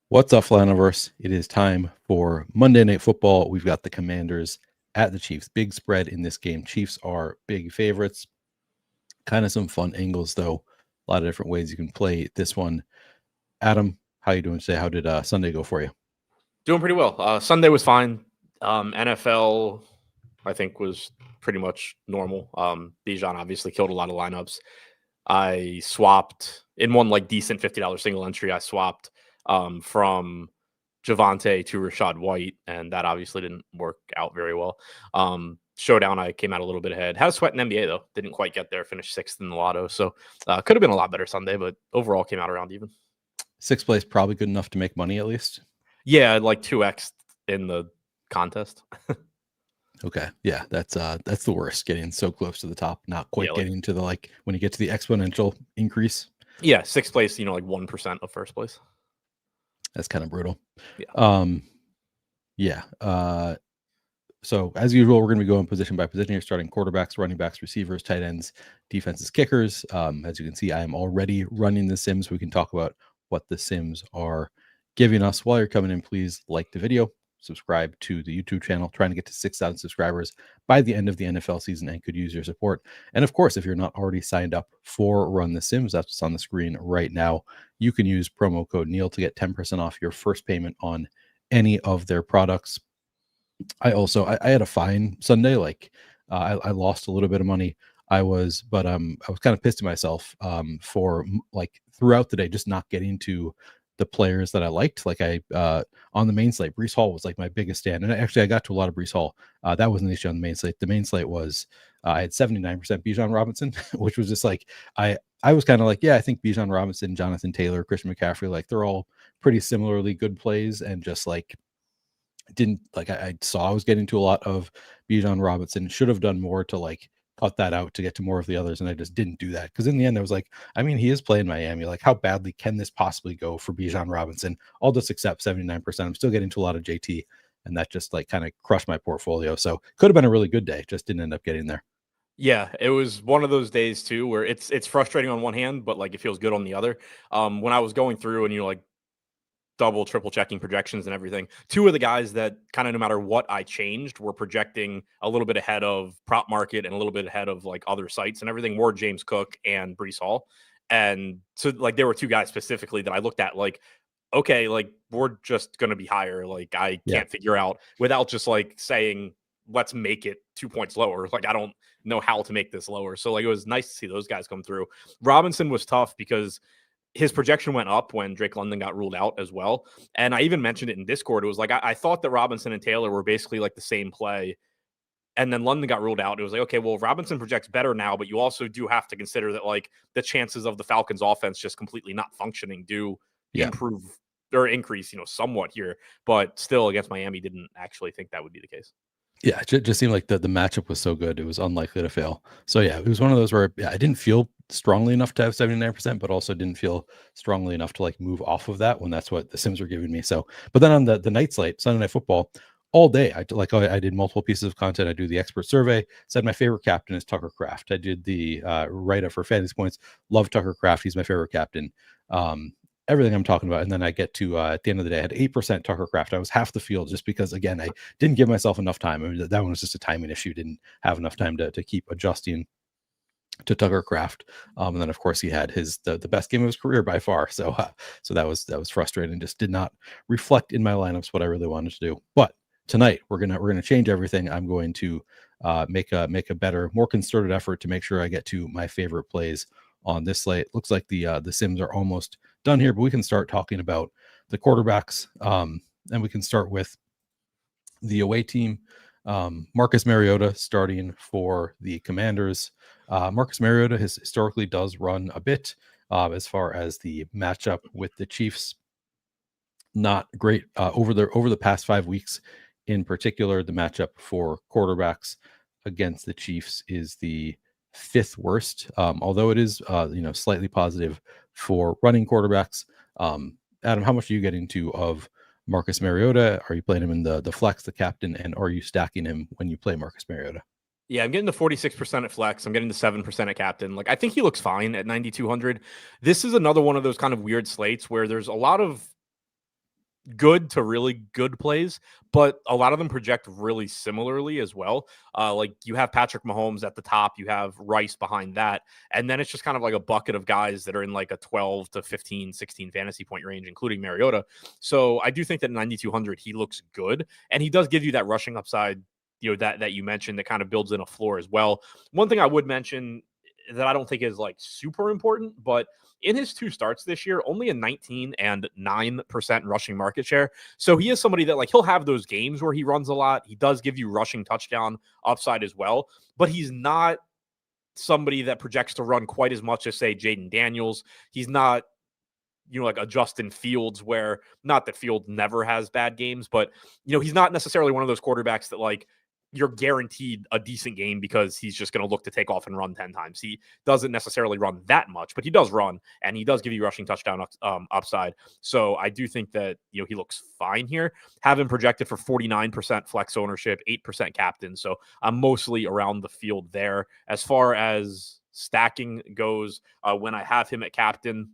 What's up, Flaniverse? It is time for Monday Night Football. We've got the Commanders at the Chiefs. Big spread in this game. Chiefs are big favorites. Kind of some fun angles, though. A lot of different ways you can play this one. Adam, how you doing today? How did Sunday go for you? Doing pretty well. Sunday was fine. NFL, I think, was pretty much normal. Bijan obviously killed a lot of lineups. I swapped in one decent $50 single entry. I swapped from Javonte to Rashad White, and that obviously didn't work out very well. Showdown, I came out a little bit ahead. Had a sweat in NBA though. Didn't quite get there. Finished sixth in the lotto, so could have been a lot better Sunday, but overall came out around even. Sixth place, probably good enough to make money at least. Yeah, like 2x in the contest. Okay, yeah, that's the worst. Getting so close to the top, not quite getting to the when you get to the exponential increase. Yeah, sixth place, like 1% of first place. That's kind of brutal. Yeah. So as usual, we're going to be going position by position here, starting quarterbacks, running backs, receivers, tight ends, defenses, kickers. As you can see, I am already running the sims. We can talk about what the sims are giving us. While you're coming in, please like the video, subscribe to the YouTube channel, trying to get to 6,000 subscribers by the end of the NFL season and could use your support. And of course, if you're not already signed up for Run the Sims, that's what's on the screen right now. You can use promo code Neil to get 10% off your first payment on any of their products. I had a fine Sunday. I lost a little bit of money. I was kind of pissed at myself for throughout the day just not getting to the players that I liked. On the main slate, Breece Hall was like my biggest stand, and actually I got to a lot of Breece Hall. That wasn't the issue on the main slate. The main slate was I had 79% Bijan Robinson, which was just I was kind of I think Bijan Robinson, Jonathan Taylor, Christian McCaffrey, they're all pretty similarly good plays, and just I saw I was getting to a lot of Bijan Robinson. Should have done more to cut that out to get to more of the others, and I just didn't do that because in the end I was he is playing Miami. How badly can this possibly go for Bijan Robinson? I'll just accept 79%. I'm still getting to a lot of JT, and that just kind of crushed my portfolio. So could have been a really good day, just didn't end up getting there. Yeah, it was one of those days too where it's frustrating on one hand, but it feels good on the other. When I was going through and double, triple checking projections and everything, two of the guys that kind of no matter what I changed were projecting a little bit ahead of prop market and a little bit ahead of other sites and everything were James Cook and Breece Hall. And so there were two guys specifically that I looked at okay, we're just going to be higher. I can't figure out without just saying, let's make it 2 points lower. I don't know how to make this lower. So it was nice to see those guys come through. Robinson was tough because his projection went up when Drake London got ruled out as well. And I even mentioned it in Discord. It was I thought that Robinson and Taylor were basically the same play. And then London got ruled out. It was okay, well, Robinson projects better now, but you also do have to consider that the chances of the Falcons offense just completely not functioning do improve or increase, somewhat here. But still against Miami, didn't actually think that would be the case. Yeah, it just seemed like the matchup was so good. It was unlikely to fail. So yeah, it was one of those where I didn't feel strongly enough to have 79%, but also didn't feel strongly enough to move off of that when that's what the Sims were giving me. So, but then on the night slate, Sunday Night Football, all day, I did multiple pieces of content. I do the expert survey. Said my favorite captain is Tucker Kraft. I did the write-up for fantasy points. Love Tucker Kraft. He's my favorite captain. Everything I'm talking about. And then I get to, at the end of the day, I had 8% Tucker Kraft. I was half the field just because, again, I didn't give myself enough time. I mean, that one was just a timing issue. Didn't have enough time to keep adjusting to Tucker Kraft. And then, of course, he had the best game of his career by far. So that was frustrating. Just did not reflect in my lineups what I really wanted to do. But tonight, we're gonna change everything. I'm going to make a better, more concerted effort to make sure I get to my favorite plays on this slate. Looks like the Sims are almost done here, but we can start talking about the quarterbacks, and we can start with the away team. Marcus Mariota starting for the Commanders. Marcus Mariota historically does run a bit as far as the matchup with the Chiefs. Not great over the past 5 weeks. In particular, the matchup for quarterbacks against the Chiefs is the 5th worst, although it is slightly positive for running quarterbacks. Adam, how much are you getting to of Marcus Mariota? Are you playing him in the flex, the captain, and are you stacking him when you play Marcus Mariota? Yeah, I'm getting the 46% at flex. I'm getting the 7% at captain. I think he looks fine at 9,200. This is another one of those kind of weird slates where there's a lot of good to really good plays, but a lot of them project really similarly as well. Like you have Patrick Mahomes at the top, you have Rice behind that, and then it's just kind of like a bucket of guys that are in like a 12 to 15, 16 fantasy point range, including Mariota. So I do think that 9,200, he looks good, and he does give you that rushing upside, that you mentioned, that kind of builds in a floor as well. One thing I would mention that I don't think is like super important, but in his 2 starts this year, only a 19 and 9% rushing market share. So he is somebody that, like, he'll have those games where he runs a lot. He does give you rushing touchdown upside as well, but he's not somebody that projects to run quite as much as, say, Jaden Daniels. He's not, like a Justin Fields, where, not that Fields never has bad games, but, he's not necessarily one of those quarterbacks that, like, you're guaranteed a decent game because he's just going to look to take off and run 10 times. He doesn't necessarily run that much, but he does run, and he does give you rushing touchdown upside. So I do think that, he looks fine here. Have him projected for 49% flex ownership, 8% captain. So I'm mostly around the field there. As far as stacking goes, when I have him at captain,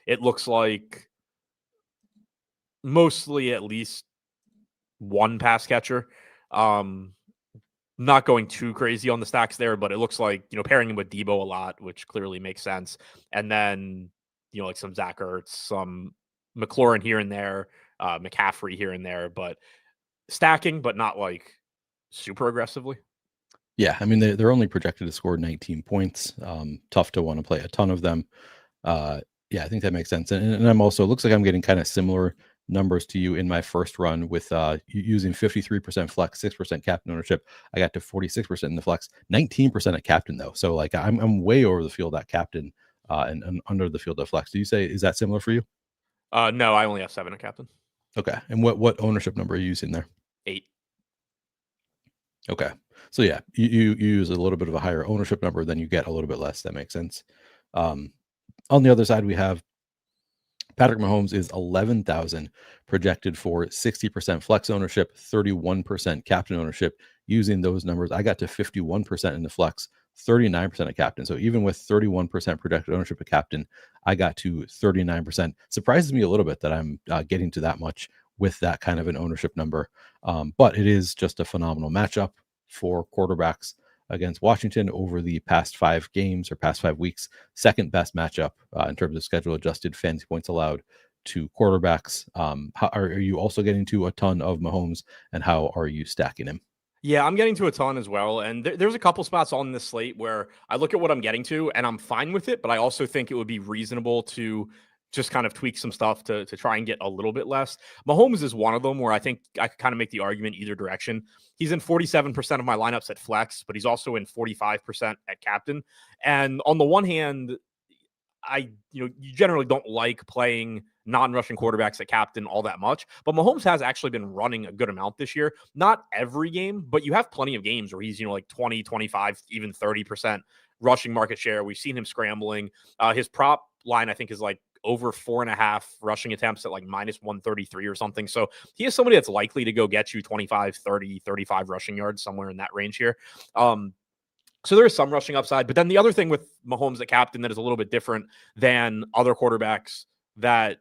it looks like mostly at least one pass catcher. Not going too crazy on the stacks there, but it looks like, pairing him with Debo a lot, which clearly makes sense. And then, like some Zach Ertz, some McLaurin here and there, McCaffrey here and there, but stacking, but not like super aggressively. Yeah, I mean they're only projected to score 19 points. Tough to want to play a ton of them. Yeah, I think that makes sense. And I'm also, looks like I'm getting kind of similar numbers to you in my first run with using 53% flex, 6% captain ownership. I got to 46% in the flex, 19% at captain though. So like I'm way over the field at captain and under the field at flex. Do you say, is that similar for you? No, I only have 7 at captain. Okay. And what ownership number are you using there? 8. Okay. So yeah, you use a little bit of a higher ownership number, then you get a little bit less. That makes sense. On the other side, we have Patrick Mahomes is 11,000 projected for 60% flex ownership, 31% captain ownership. Using those numbers, I got to 51% in the flex, 39% of captain. So even with 31% projected ownership of captain, I got to 39%. Surprises me a little bit that I'm getting to that much with that kind of an ownership number. But it is just a phenomenal matchup for quarterbacks against Washington over the past 5 games or past 5 weeks. Second best matchup in terms of schedule adjusted fantasy points allowed to quarterbacks. How, are you also getting to a ton of Mahomes, and how are you stacking him? Yeah, I'm getting to a ton as well. And there's a couple spots on this slate where I look at what I'm getting to and I'm fine with it, but I also think it would be reasonable to just kind of tweak some stuff to try and get a little bit less. Mahomes is one of them where I think I could kind of make the argument either direction. He's in 47% of my lineups at flex, but he's also in 45% at captain. And on the one hand, you generally don't like playing non-rushing quarterbacks at captain all that much, but Mahomes has actually been running a good amount this year. Not every game, but you have plenty of games where he's, like 20, 25, even 30% rushing market share. We've seen him scrambling. His prop line, I think, is like over 4.5 rushing attempts at like minus 133 or something. So he is somebody that's likely to go get you 25, 30, 35 rushing yards, somewhere in that range here. So there is some rushing upside. But then the other thing with Mahomes at captain that is a little bit different than other quarterbacks that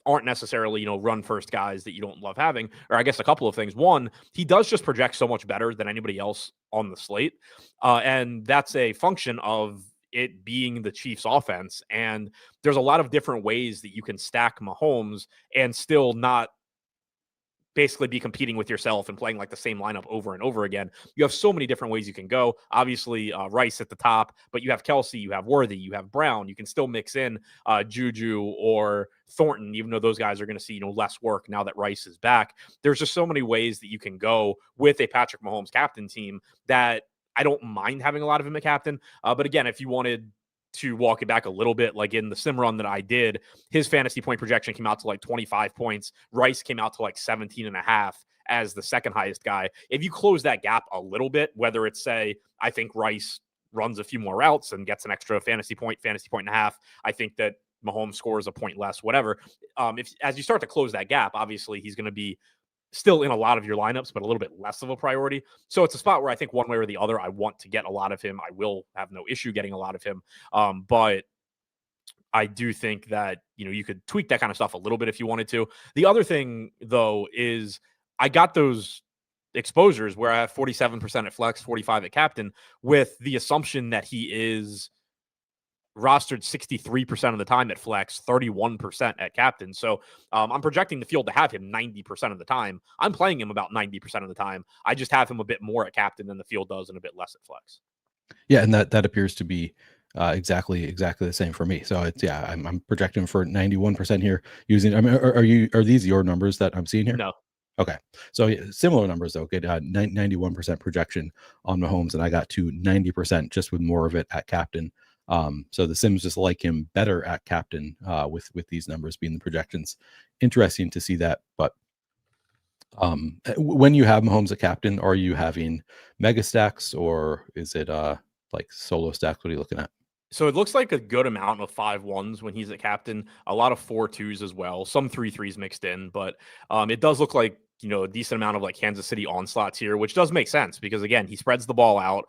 aren't necessarily, run first guys that you don't love having, or I guess a couple of things. One, he does just project so much better than anybody else on the slate. And that's a function of it being the Chiefs offense. And there's a lot of different ways that you can stack Mahomes and still not basically be competing with yourself and playing like the same lineup over and over again. You have so many different ways you can go. Obviously, Rice at the top, but you have Kelsey, you have Worthy, you have Brown. You can still mix in Juju or Thornton, even though those guys are going to see less work now that Rice is back. There's just so many ways that you can go with a Patrick Mahomes captain team that I don't mind having a lot of him at captain. But again, if you wanted to walk it back a little bit, like in the sim run that I did, his fantasy point projection came out to like 25 points. Rice came out to like 17.5 as the second highest guy. If you close that gap a little bit, whether it's, say, I think Rice runs a few more routes and gets an extra fantasy point and a half, I think that Mahomes scores a point less, whatever. If as you start to close that gap, obviously he's going to be still in a lot of your lineups, but a little bit less of a priority. So it's a spot where I think one way or the other, I want to get a lot of him. I will have no issue getting a lot of him. But I do think that, you could tweak that kind of stuff a little bit if you wanted to. The other thing, though, is I got those exposures where I have 47% at flex, 45 at captain, with the assumption that he is rostered 63% of the time at flex, 31% at captain. So I'm projecting the field to have him 90% of the time. I'm playing him about 90% of the time. I just have him a bit more at captain than the field does and a bit less at flex. Yeah, and that appears to be exactly the same for me. So it's I'm projecting for 91% here using. I mean, are these your numbers that I'm seeing here? No. Okay, so yeah, similar numbers though. Good, 91% projection on Mahomes, and I got to 90% just with more of it at captain. So the Sims just like him better at captain with these numbers being the projections. Interesting to see that, but when you have Mahomes at captain, are you having mega stacks or is it like solo stacks? What are you looking at? So it looks like a good amount of 5-1s when he's at captain, a lot of 4-2s as well, some 3-3s mixed in, but it does look like, a decent amount of like Kansas City onslaughts here, which does make sense because again, he spreads the ball out.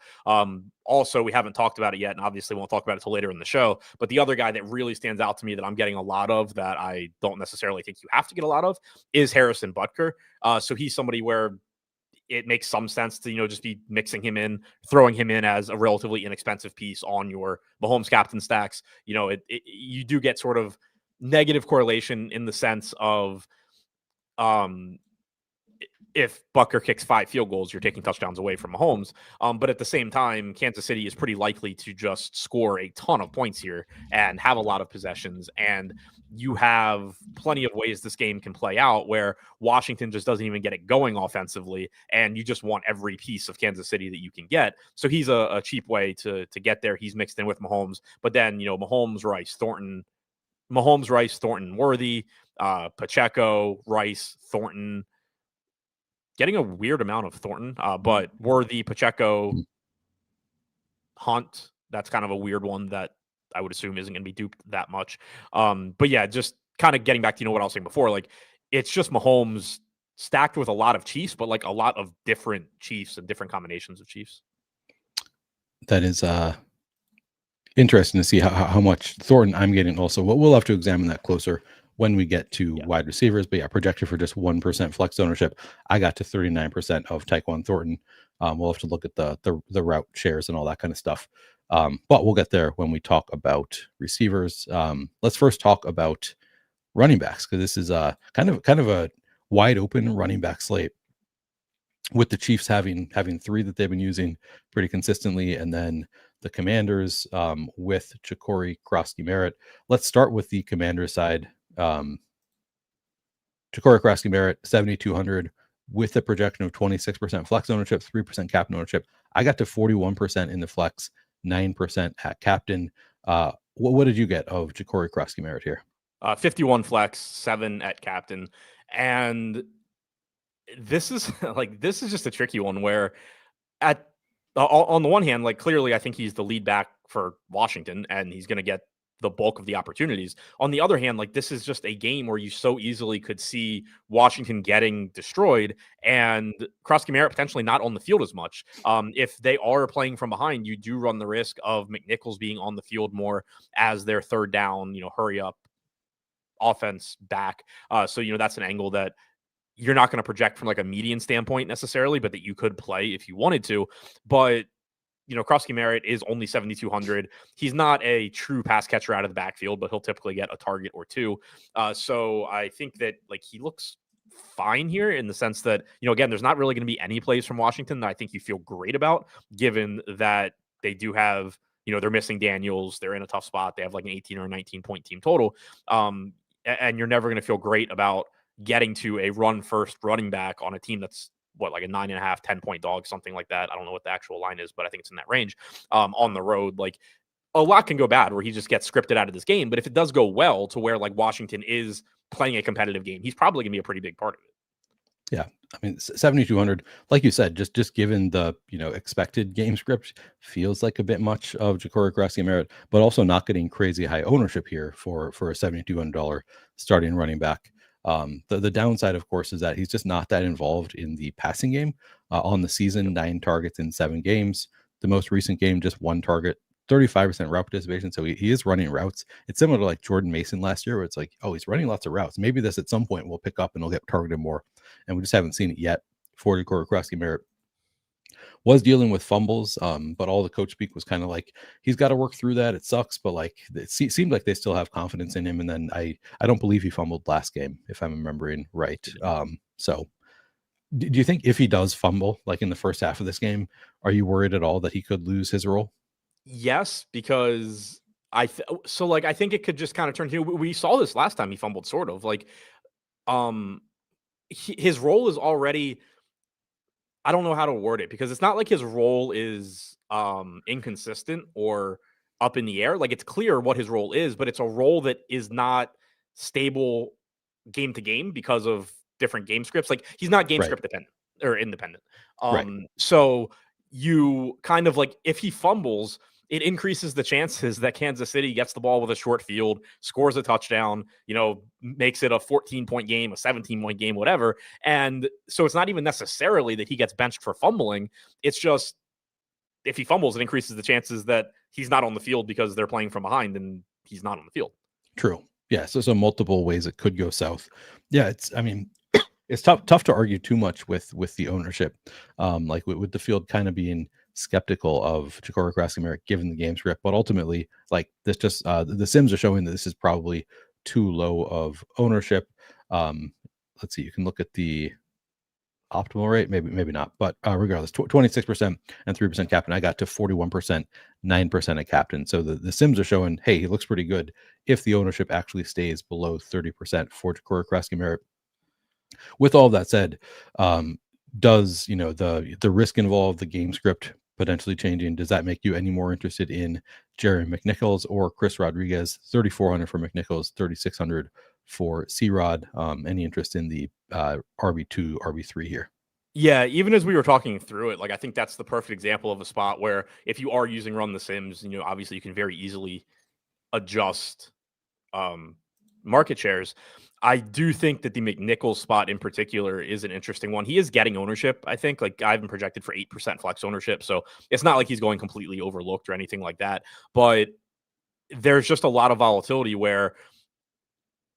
Also, we haven't talked about it yet, and obviously won't talk about it till later in the show, but the other guy that really stands out to me that I'm getting a lot of that I don't necessarily think you have to get a lot of is Harrison Butker. So he's somebody where it makes some sense to, just be mixing him in, throwing him in as a relatively inexpensive piece on your Mahomes captain stacks. You do get sort of negative correlation in the sense of, if Butker kicks 5 field goals, you're taking touchdowns away from Mahomes. But at the same time, Kansas City is pretty likely to just score a ton of points here and have a lot of possessions. And you have plenty of ways this game can play out where Washington just doesn't even get it going offensively. And you just want every piece of Kansas City that you can get. So he's a cheap way to get there. He's mixed in with Mahomes. But then, Mahomes, Rice, Thornton, Worthy, Pacheco, Rice, Thornton. Getting a weird amount of Thornton, but Worthy, Pacheco, Hunt, that's kind of a weird one that I would assume isn't going to be duped that much. But yeah, just kind of getting back to, what I was saying before, like it's just Mahomes stacked with a lot of Chiefs, but like a lot of different Chiefs and different combinations of Chiefs. That is interesting to see how much Thornton I'm getting also. We'll have to examine that closer when we get to wide receivers. But yeah, projected for just 1% flex ownership, I got to 39% of Tyquan Thornton. We'll have to look at the route shares and all that kind of stuff. But we'll get there when we talk about receivers. Let's first talk about running backs, because this is kind of a wide open running back slate, with the Chiefs having 3 that they've been using pretty consistently, and then the Commanders with Ja'Cory Krosky-Merritt. Let's start with the Commanders side. Ja'Cory Krosky-Merritt, 7,200 with a projection of 26% flex ownership, 3% captain ownership. I got to 41% in the flex, 9% at captain. What did you get of Ja'Cory Krosky-Merritt here? 51 flex, 7 at captain. And this is just a tricky one where on the one hand, like clearly I think he's the lead back for Washington and he's going to get the bulk of the opportunities. On the other hand, like this is just a game where you so easily could see Washington getting destroyed and Krosky-Merritt potentially not on the field as much. If they are playing from behind, you do run the risk of McNichols being on the field more as their third down, hurry up offense back. So, that's an angle that you're not going to project from like a median standpoint necessarily, but that you could play if you wanted to. But Krosky-Merritt is only 7,200. He's not a true pass catcher out of the backfield, but he'll typically get a target or two. So I think that like he looks fine here in the sense that, again, there's not really going to be any plays from Washington that I think you feel great about, given that they do have, they're missing Daniels. They're in a tough spot. They have like an 18 or 19 point team total. And you're never going to feel great about getting to a run first running back on a team that's like a 9.5, 10 point dog, something like that. I don't know what the actual line is, but I think it's in that range. On the road, like a lot can go bad where he just gets scripted out of this game. But if it does go well to where like Washington is playing a competitive game, he's probably gonna be a pretty big part of it. Yeah. I mean, 7,200, like you said, just given the, expected game script, feels like a bit much of Ja'Cory Krosky-Merritt, but also not getting crazy high ownership here for a $7,200 starting running back. The downside, of course, is that he's just not that involved in the passing game. On the season, 9 targets in 7 games. The most recent game, just 1 target 35% route participation. So he is running routes. It's similar to like Jordan Mason last year, where it's like, oh, he's running lots of routes. Maybe this at some point will pick up and he'll get targeted more. And we just haven't seen it yet. For Jaworski Merritt was dealing with fumbles, but all the coach speak was kind of like, he's got to work through that. It sucks, but like it seemed like they still have confidence in him. And then I don't believe he fumbled last game, if I'm remembering right. So do you think if he does fumble, like in the first half of this game, are you worried at all that he could lose his role? Yes, because I think it could just kind of turn. We saw this last time he fumbled, sort of like, his role is already. I don't know how to word it, because it's not like his role is inconsistent or up in the air. Like, it's clear what his role is, but it's a role that is not stable game to game because of different game scripts. Like, he's not game Right. script dependent or independent. Right. So you kind of like, if he fumbles, it increases the chances that Kansas City gets the ball with a short field, scores a touchdown, makes it a 14-point game, a 17-point game, whatever. And so it's not even necessarily that he gets benched for fumbling. It's just, if he fumbles, it increases the chances that he's not on the field because they're playing from behind and he's not on the field. True. Yeah. So multiple ways it could go south. Yeah. It's tough to argue too much with the ownership, like with the field kind of being skeptical of Jaworski Merritt given the game script, but ultimately, like this, just the Sims are showing that this is probably too low of ownership. Let's see, you can look at the optimal rate, maybe not, but regardless, 26% and 3% captain. I got to 41%, 9% at captain. So the Sims are showing, hey, he looks pretty good if the ownership actually stays below 30% for Jaworski Merritt. With all that said, does the risk involved, the game script potentially changing, does that make you any more interested in Jerry McNichols or Chris Rodriguez? 3,400 for McNichols, 3,600 for C-Rod. Any interest in the RB2, RB3 here? Yeah, even as we were talking through it, like, I think that's the perfect example of a spot where if you are using Run the Sims, obviously you can very easily adjust market shares. I do think that the McNichols spot in particular is an interesting one. He is getting ownership, I think. Like, I've been projected for 8% flex ownership, so it's not like he's going completely overlooked or anything like that. But there's just a lot of volatility where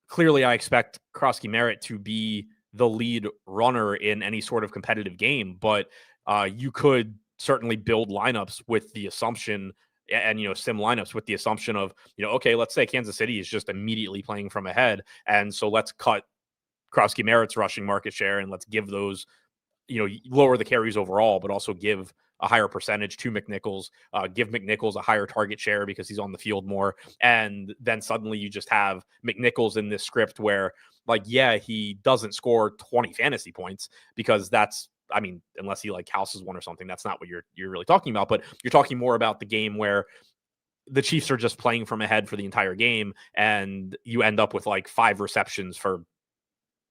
clearly I expect Jaworski Merritt to be the lead runner in any sort of competitive game, but you could certainly build lineups with the assumption and sim lineups with the assumption of, okay, let's say Kansas City is just immediately playing from ahead, and so let's cut Jaworski Merritt's rushing market share and let's give those, lower the carries overall, but also give a higher percentage to McNichols, give McNichols a higher target share because he's on the field more. And then suddenly you just have McNichols in this script where, like, yeah, he doesn't score 20 fantasy points because that's, I mean, unless he like houses one or something, that's not what you're really talking about. But you're talking more about the game where the Chiefs are just playing from ahead for the entire game, and you end up with like 5 receptions for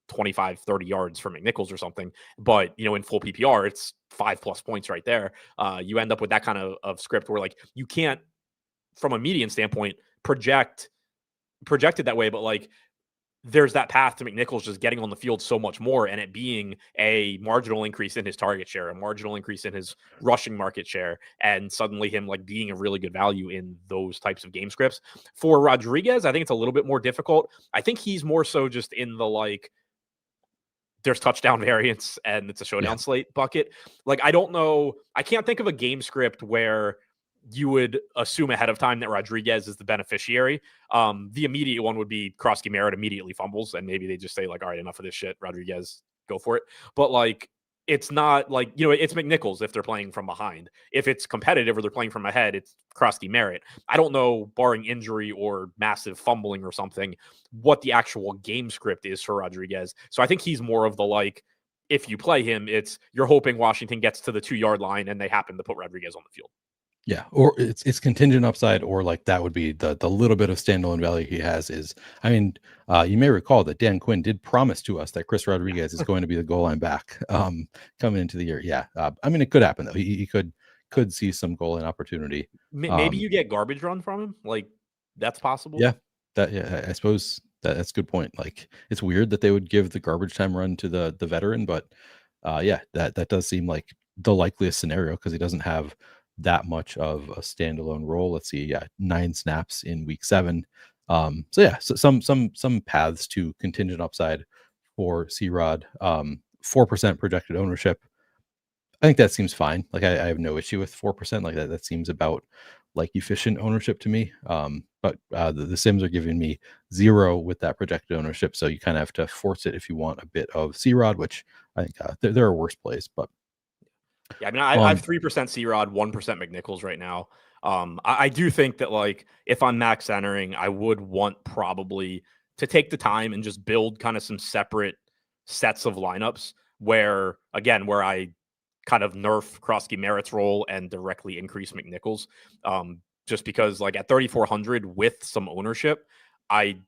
25, 30 yards for McNichols or something. But, in full PPR, it's 5+ points right there. You end up with that kind of script where, like, you can't, from a median standpoint, project it that way, but like, there's that path to McNichols just getting on the field so much more and it being a marginal increase in his target share, a marginal increase in his rushing market share, and suddenly him like being a really good value in those types of game scripts. For Rodriguez, I think it's a little bit more difficult. I think he's more so just in the, like, there's touchdown variance and it's a showdown slate bucket. Like, I don't know. I can't think of a game script where you would assume ahead of time that Rodriguez is the beneficiary. The immediate one would be Jaworski Merritt immediately fumbles, and maybe they just say, like, all right, enough of this shit, Rodriguez, go for it. But like, it's not like, it's McNichols if they're playing from behind. If it's competitive or they're playing from ahead, it's Jaworski Merritt. I don't know, barring injury or massive fumbling or something, what the actual game script is for Rodriguez. So I think he's more of the, like, if you play him, it's you're hoping Washington gets to the 2-yard line and they happen to put Rodriguez on the field. Yeah, or it's contingent upside, or like that would be the little bit of standalone value he has is, I mean, you may recall that Dan Quinn did promise to us that Chris Rodriguez is going to be the goal line back coming into the year. Yeah, I mean, it could happen though. He could see some goal line opportunity. Maybe you get garbage run from him. Like, that's possible. Yeah, I suppose that's a good point. Like, it's weird that they would give the garbage time run to the veteran, but yeah, that does seem like the likeliest scenario because he doesn't have that much of a standalone role. Let's see, 9 snaps in week 7. So some paths to contingent upside for C-Rod. 4% projected ownership. I think that seems fine. Like I have no issue with 4%. Like that seems about like efficient ownership to me. But the Sims are giving me 0 with that projected ownership, so you kind of have to force it if you want a bit of C-Rod, which I think there are worse plays. But yeah, I mean, I have 3% C-Rod, 1% McNichols right now. I do think that, like, if I'm max entering, I would want probably to take the time and just build kind of some separate sets of lineups where I kind of nerf Krosky Merritt's role and directly increase McNichols. Just because, like, at 3,400 with some ownership, I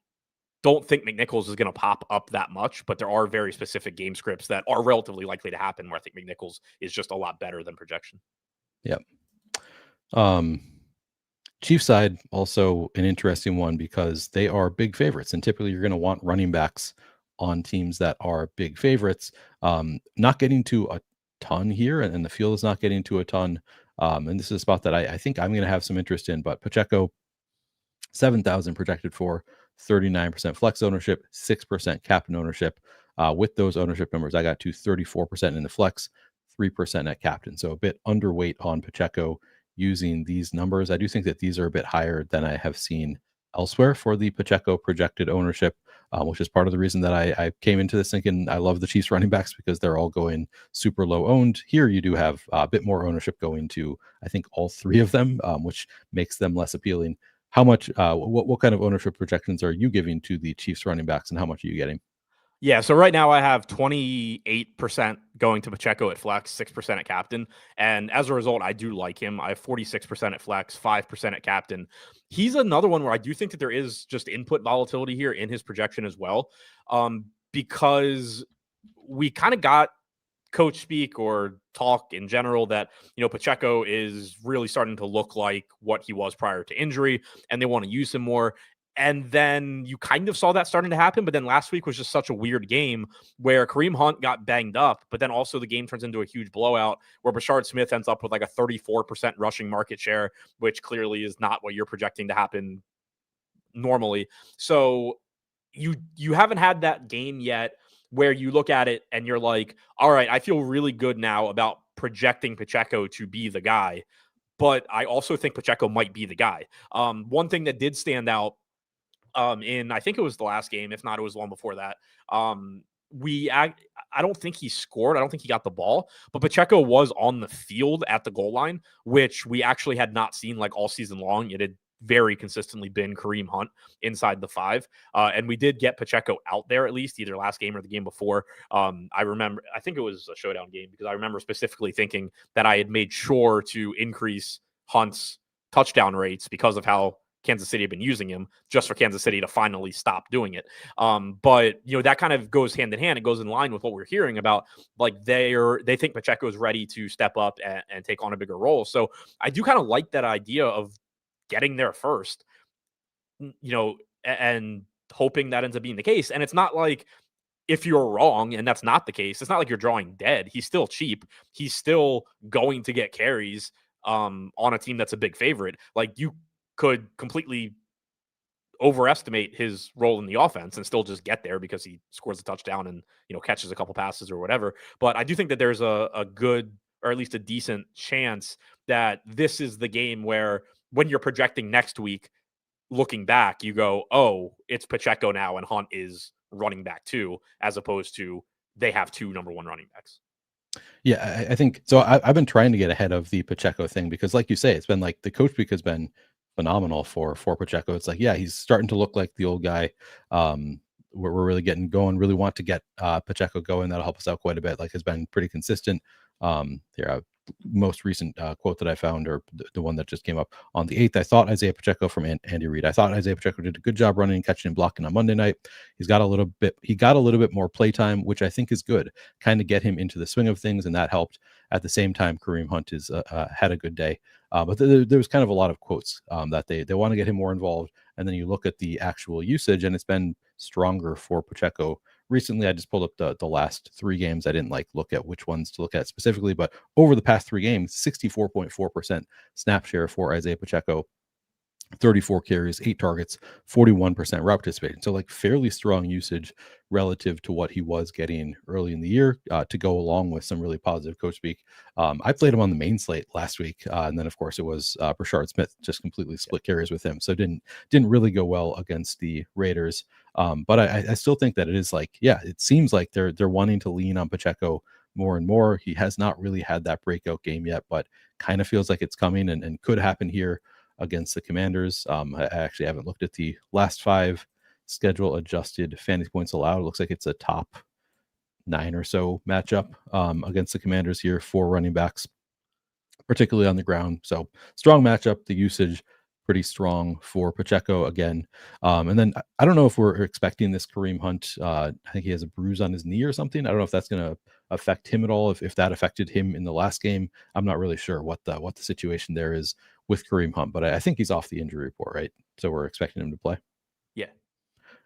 don't think McNichols is going to pop up that much, but there are very specific game scripts that are relatively likely to happen where I think McNichols is just a lot better than projection. Yep. Chiefs side, also an interesting one because they are big favorites, and typically you're going to want running backs on teams that are big favorites. Not getting to a ton here, and the field is not getting to a ton. And this is a spot that I think I'm going to have some interest in, but Pacheco, 7,000 projected for, 39% flex ownership, 6% captain ownership. With those ownership numbers, I got to 34% in the flex, 3% at captain. So a bit underweight on Pacheco using these numbers. I do think that these are a bit higher than I have seen elsewhere for the Pacheco projected ownership, which is part of the reason that I came into this thinking I love the Chiefs running backs because they're all going super low owned. Here you do have a bit more ownership going to, I think, all 3 of them, which makes them less appealing. How much, what kind of ownership projections are you giving to the Chiefs running backs, and how much are you getting? Yeah, so right now I have 28% going to Pacheco at flex, 6% at captain. And as a result, I do like him. I have 46% at flex, 5% at captain. He's another one where I do think that there is just input volatility here in his projection as well. Because we kind of got coach speak or talk in general that, Pacheco is really starting to look like what he was prior to injury, and they want to use him more. And then you kind of saw that starting to happen. But then last week was just such a weird game where Kareem Hunt got banged up, but then also the game turns into a huge blowout where Bashard Smith ends up with like a 34% rushing market share, which clearly is not what you're projecting to happen normally. So you haven't had that game yet where you look at it and you're like, all right, I feel really good now about projecting Pacheco to be the guy. But I also think Pacheco might be the guy. One thing that did stand out in, I think it was the last game, if not, it was the one before that. I don't think he scored. I don't think he got the ball, but Pacheco was on the field at the goal line, which we actually had not seen like all season long. It had very consistently been Kareem Hunt inside the 5. And we did get Pacheco out there at least either last game or the game before. I think it was a showdown game because I remember specifically thinking that I had made sure to increase Hunt's touchdown rates because of how Kansas City had been using him, just for Kansas City to finally stop doing it. But that kind of goes hand in hand. It goes in line with what we're hearing about, like they think Pacheco is ready to step up and take on a bigger role. So I do kind of like that idea of getting there first, and hoping that ends up being the case. And it's not like, if you're wrong and that's not the case, it's not like you're drawing dead. He's still cheap. He's still going to get carries on a team that's a big favorite. Like, you could completely overestimate his role in the offense and still just get there because he scores a touchdown and catches a couple passes or whatever. But I do think that there's a good, or at least a decent chance that this is the game where, when you're projecting next week, looking back, you go, oh, it's Pacheco now and Hunt is running back 2, as opposed to they have 2 number 1 running backs. Yeah, I think so. I've been trying to get ahead of the Pacheco thing because, like you say, it's been like the coach week has been phenomenal for Pacheco. It's like, yeah, he's starting to look like the old guy. We're really getting going. Really want to get Pacheco going. That'll help us out quite a bit. Like, has been pretty consistent. Most recent quote that I found, or the one that just came up on the 8th, I thought Isaiah Pacheco from Andy Reid. I thought Isaiah Pacheco did a good job running, catching, and blocking on Monday night. He got a little bit more play time, which I think is good. Kind of get him into the swing of things, and that helped. At the same time, Kareem Hunt is had a good day. But there was kind of a lot of quotes that they want to get him more involved. And then you look at the actual usage, and it's been stronger for Pacheco recently I just pulled up the last 3 games. I didn't like look at which ones to look at specifically, but over the past 3 games, 64.4% snap share for Isaiah Pacheco, 34 carries, 8 targets, 41% route participation. So like fairly strong usage relative to what he was getting early in the year, to go along with some really positive coach speak. I played him on the main slate last week, and then of course it was Brashard Smith, just completely split carries with him. So didn't really go well against the Raiders. But I still think that it is like, yeah, it seems like they're wanting to lean on Pacheco more and more. He has not really had that breakout game yet, but kind of feels like it's coming and could happen here against the Commanders. I actually haven't looked at the last 5 schedule adjusted fantasy points allowed. It looks like it's a top 9 or so matchup against the Commanders here for running backs, particularly on the ground. So strong matchup. The usage pretty strong for Pacheco again. And then I don't know if we're expecting this Kareem Hunt. I think he has a bruise on his knee or something. I don't know if that's going to affect him at all. If that affected him in the last game, I'm not really sure what the situation there is with Kareem Hunt, but I think he's off the injury report, right? So we're expecting him to play. Yeah.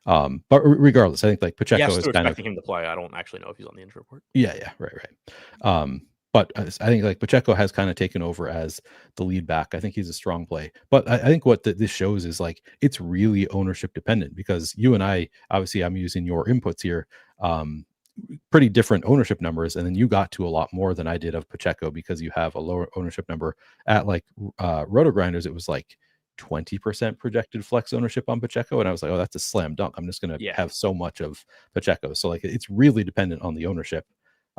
But regardless, I think like Pacheco is still kind expecting him to play. I don't actually know if he's on the injury report. Yeah, right. But I think like Pacheco has kind of taken over as the lead back. I think he's a strong play. But I think what this shows is like it's really ownership dependent, because you and I, obviously I'm using your inputs here, pretty different ownership numbers, and then you got to a lot more than I did of Pacheco because you have a lower ownership number. At like Roto Grinders, it was like 20% projected flex ownership on Pacheco, and I was like, oh, that's a slam dunk. I'm just going to have so much of Pacheco. So like it's really dependent on the ownership.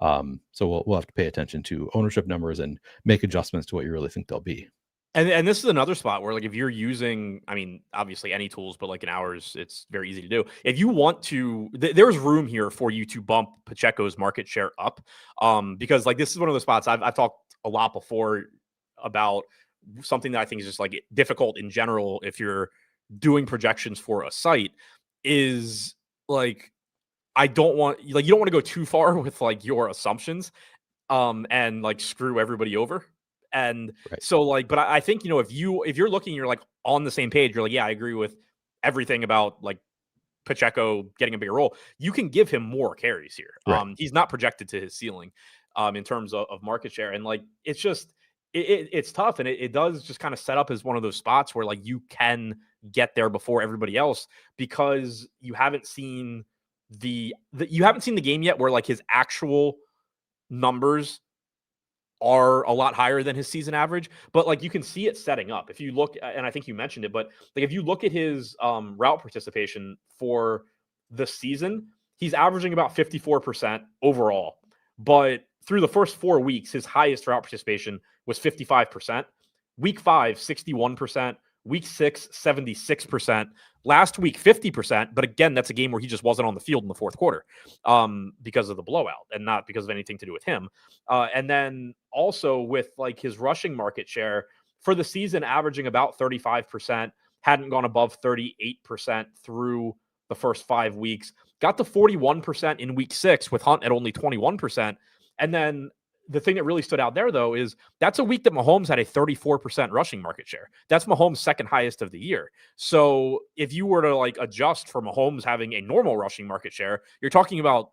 So we'll have to pay attention to ownership numbers and make adjustments to what you really think they'll be. And this is another spot where, like, if you're using, I mean, obviously any tools, but like in ours, it's very easy to do. If you want to, there's room here for you to bump Pacheco's market share up, because like this is one of the spots I've talked a lot before about something that I think is just like difficult in general if you're doing projections for a site, is like you don't want to go too far with like your assumptions, and like screw everybody over. And so like, but I think, if you're looking, you're like on the same page, you're like, yeah, I agree with everything about like Pacheco getting a bigger role. You can give him more carries here. He's not projected to his ceiling in terms of market share. And like, it's just, it's tough. And it does just kind of set up as one of those spots where like you can get there before everybody else, because you haven't seen the game yet where like his actual numbers are a lot higher than his season average, but like you can see it setting up. If you look, and I think you mentioned it, but like if you look at his route participation for the season, he's averaging about 54% overall. But through the first 4 weeks, his highest route participation was 55%. Week 5, 61%. Week 6, 76%. Last week, 50%. But again, that's a game where he just wasn't on the field in the fourth quarter because of the blowout and not because of anything to do with him. And then also with like his rushing market share for the season, averaging about 35%, hadn't gone above 38% through the first 5 weeks, got to 41% in week 6 with Hunt at only 21%. And then the thing that really stood out there, though, is that's a week that Mahomes had a 34% rushing market share. That's Mahomes' second highest of the year. So if you were to like adjust for Mahomes having a normal rushing market share, you're talking about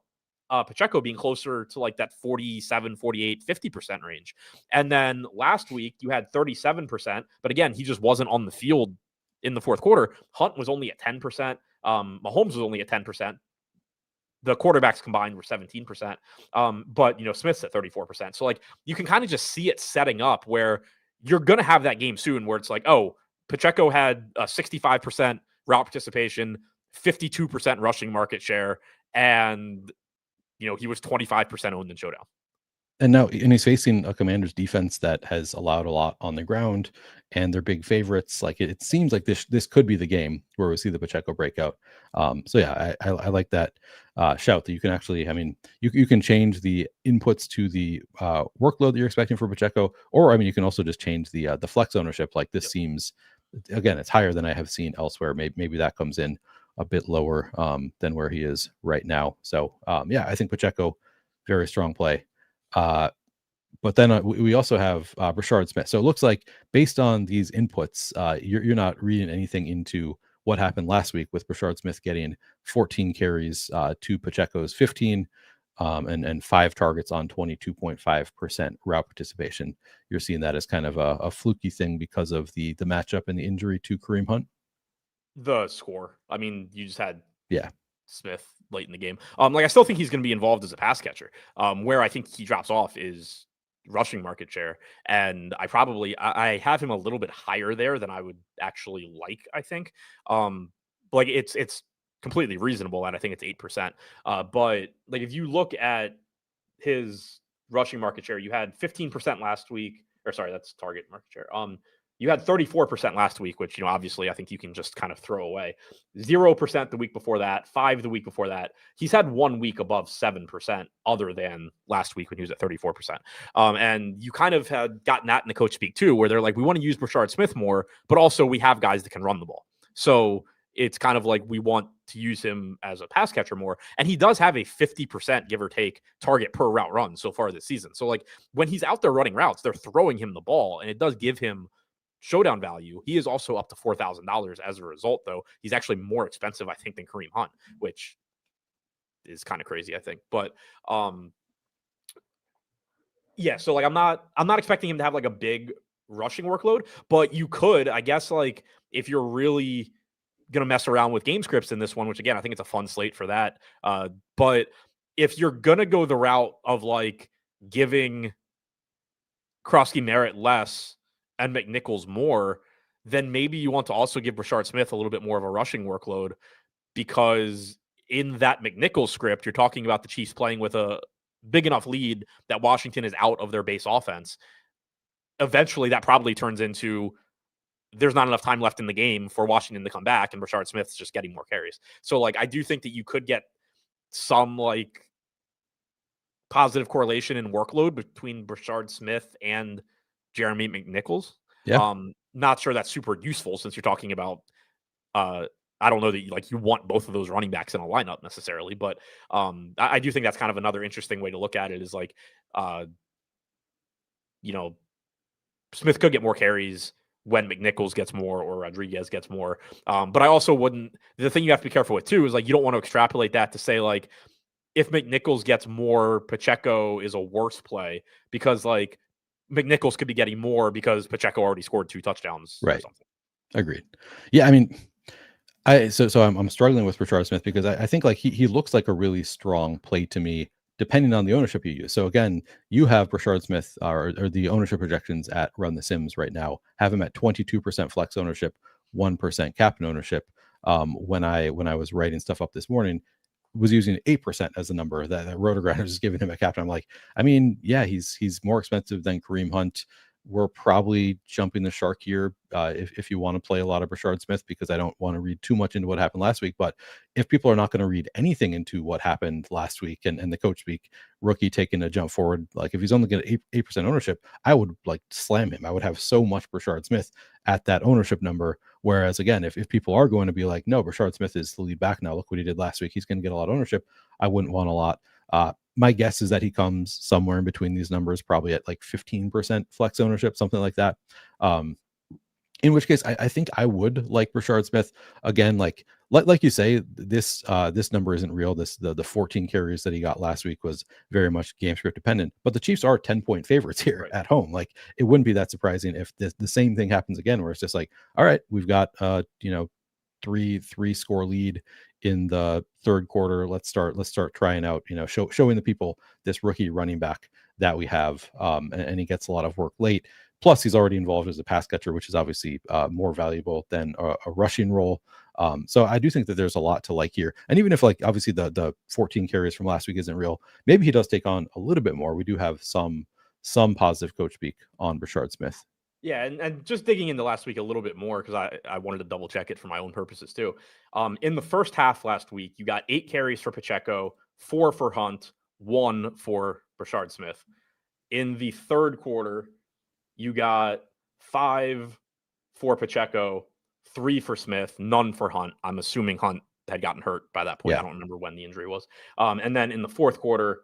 Pacheco being closer to like that 47, 48, 50% range. And then last week you had 37%, but again, he just wasn't on the field in the fourth quarter. Hunt was only at 10%. Mahomes was only at 10%. The quarterbacks combined were 17%. But, Smith's at 34%. So, like, you can kind of just see it setting up where you're going to have that game soon where it's like, oh, Pacheco had a 65% route participation, 52% rushing market share, and, he was 25% owned in Showdown. And he's facing a Commanders defense that has allowed a lot on the ground, and they're big favorites. Like it seems like this could be the game where we see the Pacheco breakout. So yeah, I like that shout that you can actually, I mean, you can change the inputs to the workload that you're expecting for Pacheco, or I mean, you can also just change the flex ownership. Like this seems, again, it's higher than I have seen elsewhere. Maybe that comes in a bit lower than where he is right now. So yeah, I think Pacheco, very strong play. But then we also have Brashard Smith. So it looks like based on these inputs, you're not reading anything into what happened last week with Brashard Smith getting 14 carries to Pacheco's 15, and 5 targets on 22.5% route participation. You're seeing that as kind of a fluky thing because of the matchup and the injury to Kareem Hunt. The score. I mean, you just had Yeah. Smith late in the game. Like I still think he's going to be involved as a pass catcher. Where I think he drops off is rushing market share, and I have him a little bit higher there than I would actually like. I think, like it's completely reasonable, and I think it's 8%. But like if you look at his rushing market share, you had 15% last week, or sorry, that's target market share. You had 34% last week, which, obviously I think you can just kind of throw away. 0% the week before that, 5 the week before that. He's had 1 week above 7% other than last week when he was at 34%. And you kind of had gotten that in the coach speak too, where they're like, we want to use Brashard Smith more, but also we have guys that can run the ball. So it's kind of like we want to use him as a pass catcher more. And he does have a 50%, give or take, target per route run so far this season. So like when he's out there running routes, they're throwing him the ball, and it does give him showdown value. He is also up to $4,000 as a result, though. He's actually more expensive, I think, than Kareem Hunt, which is kind of crazy, I think. But yeah, so like I'm not expecting him to have like a big rushing workload, but you could, I guess, like if you're really gonna mess around with game scripts in this one, which again I think it's a fun slate for that. But if you're gonna go the route of like giving Krosky Merritt less and McNichols more, then maybe you want to also give Brashard Smith a little bit more of a rushing workload, because in that McNichols script, you're talking about the Chiefs playing with a big enough lead that Washington is out of their base offense. Eventually, that probably turns into there's not enough time left in the game for Washington to come back, and Brashard Smith's just getting more carries. So, like, I do think that you could get some, like, positive correlation in workload between Brashard Smith and Jeremy McNichols. Yeah. Not sure that's super useful since you're talking about I don't know that you want both of those running backs in a lineup necessarily, but I do think that's kind of another interesting way to look at it is like Smith could get more carries when McNichols gets more or Rodriguez gets more. But I also wouldn't, the thing you have to be careful with too is like you don't want to extrapolate that to say like if McNichols gets more, Pacheco is a worse play, because like McNichols could be getting more because Pacheco already scored 2 touchdowns Right. or something. Agreed. Yeah, I mean, I'm struggling with Brashard Smith because I think like he looks like a really strong play to me, depending on the ownership you use. So again, you have Brashard Smith or the ownership projections at Run the Sims right now have him at 22% flex ownership, 1% captain ownership. When I was writing stuff up this morning, was using 8% as the number that Rotogrinders is giving him a captain. I'm like, I mean, yeah, he's more expensive than Kareem Hunt. We're probably jumping the shark here if you want to play a lot of Brashard Smith, because I don't want to read too much into what happened last week. But if people are not going to read anything into what happened last week and the coach speak, rookie taking a jump forward, like if he's only getting 8% ownership, I would like slam him. I would have so much Brashard Smith at that ownership number. Whereas again, if people are going to be like, no, Brashard Smith is the lead back now, look what he did last week, he's going to get a lot of ownership, I wouldn't want a lot. My guess is that he comes somewhere in between these numbers, probably at like 15% flex ownership, something like that. In which case, I think I would like Brashard Smith again. Like you say, this number isn't real. The 14 carries that he got last week was very much game script dependent. But the Chiefs are 10-point favorites here at home. Like it wouldn't be that surprising if the same thing happens again, where it's just like, all right, we've got three score lead in the third quarter. Let's start trying out, showing the people this rookie running back that we have. And he gets a lot of work late. Plus, he's already involved as a pass catcher, which is obviously more valuable than a rushing role. So I do think that there's a lot to like here. And even if like obviously the 14 carries from last week isn't real, maybe he does take on a little bit more. We do have some positive coach speak on Brashard Smith. Yeah, and just digging into last week a little bit more, because I wanted to double check it for my own purposes too. In the first half last week, you got 8 carries for Pacheco, 4 for Hunt, 1 for Brashard Smith. In the third quarter, you got 5 for Pacheco, 3 for Smith, none for Hunt. I'm assuming Hunt had gotten hurt by that point. Yeah. I don't remember when the injury was. And then in the fourth quarter,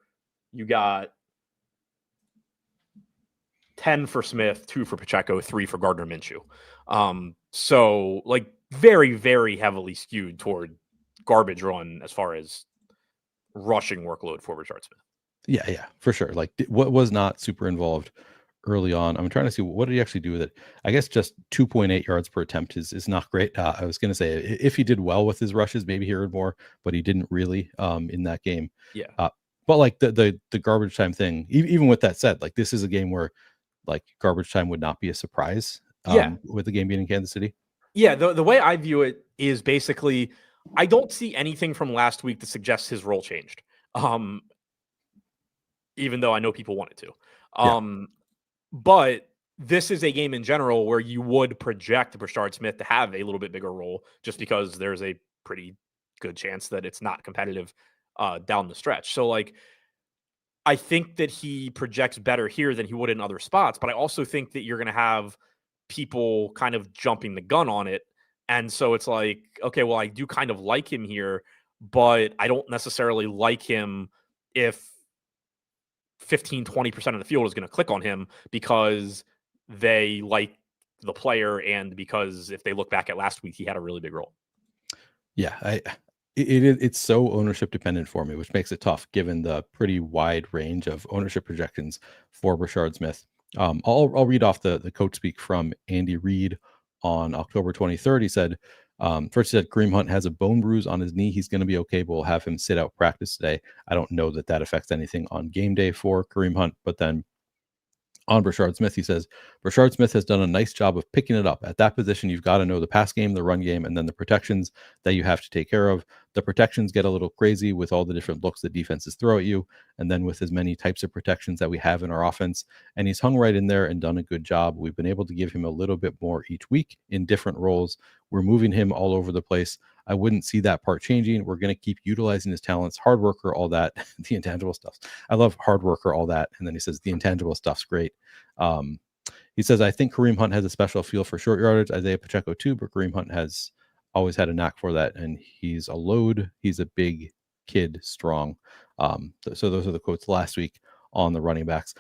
you got 10 for Smith, 2 for Pacheco, 3 for Gardner Minshew. So like very, very heavily skewed toward garbage run as far as rushing workload for Rashard Smith. Yeah, for sure. Like what was not super involved early on. I'm trying to see what did he actually do with it. I guess just 2.8 yards per attempt is not great. I was going to say if he did well with his rushes, maybe he earned more, but he didn't really in that game. Yeah. But like the garbage time thing, even with that said, like this is a game where like garbage time would not be a surprise. With the game being in Kansas City. Yeah, the way I view it is basically I don't see anything from last week that suggests his role changed. Even though I know people wanted to. But this is a game in general where you would project Rashard Smith to have a little bit bigger role just because there's a pretty good chance that it's not competitive down the stretch. So like I think that he projects better here than he would in other spots, but I also think that you're going to have people kind of jumping the gun on it. And so it's like, okay, well, I do kind of like him here, but I don't necessarily like him if 15-20% of the field is going to click on him because they like the player and because if they look back at last week, he had a really big role. Yeah, it's so ownership dependent for me, which makes it tough given the pretty wide range of ownership projections for Rashard Smith. I'll read off the coach speak from Andy Reid on October 23rd. He said, first he said, Kareem Hunt has a bone bruise on his knee. He's going to be okay, but we'll have him sit out practice today. I don't know that affects anything on game day for Kareem Hunt, but then on Rashard Smith, he says, Rashard Smith has done a nice job of picking it up. At that position, you've got to know the pass game, the run game, and then the protections that you have to take care of. The protections get a little crazy with all the different looks that defenses throw at you, and then with as many types of protections that we have in our offense. And he's hung right in there and done a good job. We've been able to give him a little bit more each week in different roles. We're moving him all over the place. I wouldn't see that part changing. We're going to keep utilizing his talents, hard worker, all that, the intangible stuff. I love hard worker, all that. And then he says the intangible stuff's great. He says, I think Kareem Hunt has a special feel for short yardage. Isaiah Pacheco too, but Kareem Hunt has always had a knack for that. And he's a load. He's a big kid, strong. So those are the quotes last week on the running backs.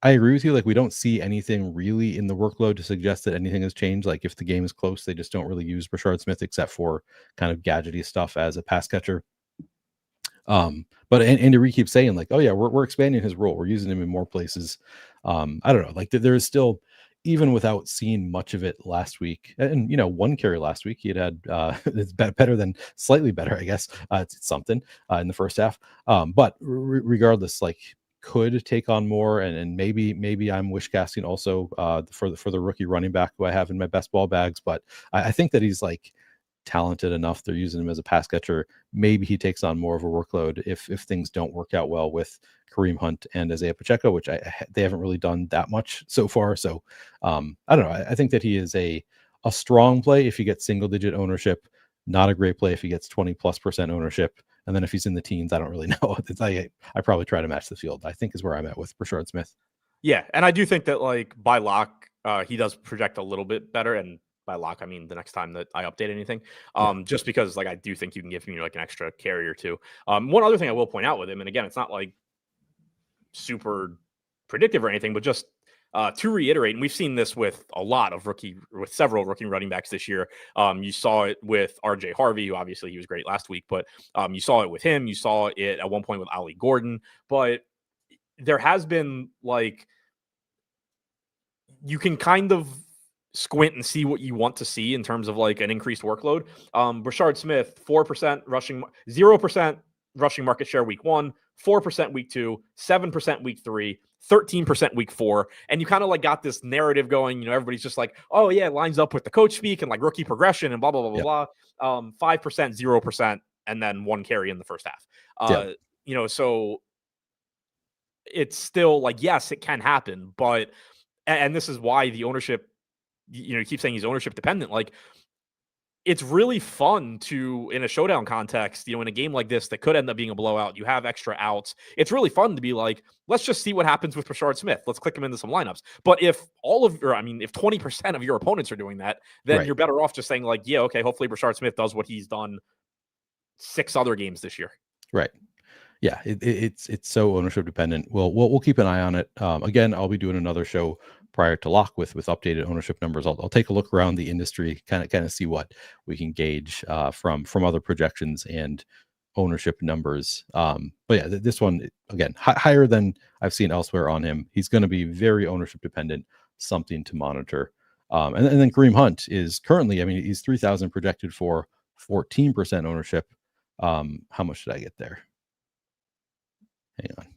I agree with you. Like, we don't see anything really in the workload to suggest that anything has changed. Like, if the game is close, they just don't really use Rashard Smith except for kind of gadgety stuff as a pass catcher. But Andy Reid keeps saying like, oh yeah, we're expanding his role. We're using him in more places. I don't know. Like there is still, even without seeing much of it last week, and one carry last week, he had it's better than slightly better, I guess. It's something in the first half. But regardless, like, could take on more, and maybe I'm wish casting also for the rookie running back who I have in my best ball bags. But I think that he's like talented enough. They're using him as a pass catcher. Maybe he takes on more of a workload if things don't work out well with Kareem Hunt and Isaiah Pacheco, which they haven't really done that much so far. So I don't know. I think that he is a strong play if he gets single digit ownership, not a great play if he gets 20+% ownership. And then if he's in the teens, I don't really know. I probably try to match the field, I think, is where I'm at with Rashard Smith. Yeah. And I do think that like by lock, he does project a little bit better. And by lock, I mean the next time that I update anything, just because like I do think you can give him like an extra carry or two. One other thing I will point out with him, and again, it's not like super predictive or anything, but just to reiterate, and we've seen this with several rookie running backs this year. You saw it with RJ Harvey, who obviously he was great last week, but you saw it with him. You saw it at one point with Ali Gordon, but there has been like, you can kind of squint and see what you want to see in terms of like an increased workload. Rashard Smith, 4% rushing, 0% rushing market share week 1, 4% week 2, 7% week 3, 13% week 4. And you kind of like got this narrative going, everybody's just like, oh yeah, it lines up with the coach speak and like rookie progression and blah, blah, blah, blah, blah. 5%, 0%, and then 1 carry in the first half. So it's still like, yes, it can happen, but, and this is why the ownership, you keep saying he's ownership dependent. Like, it's really fun to, in a showdown context, in a game like this that could end up being a blowout, you have extra outs. It's really fun to be like, let's just see what happens with Rashard Smith. Let's click him into some lineups. But if if 20% of your opponents are doing that, then you're better off just saying like, yeah, okay, hopefully Rashard Smith does what he's done 6 other games this year. Right. Yeah, it's so ownership dependent. We'll keep an eye on it. Again, I'll be doing another show prior to lock with updated ownership numbers. I'll take a look around the industry, kind of see what we can gauge from other projections and ownership numbers. But yeah, this one again higher than I've seen elsewhere on him. He's going to be very ownership dependent, something to monitor. And then Kareem Hunt is currently, I mean, he's 3,000 projected for 14% ownership. How much did I get there? Hang on.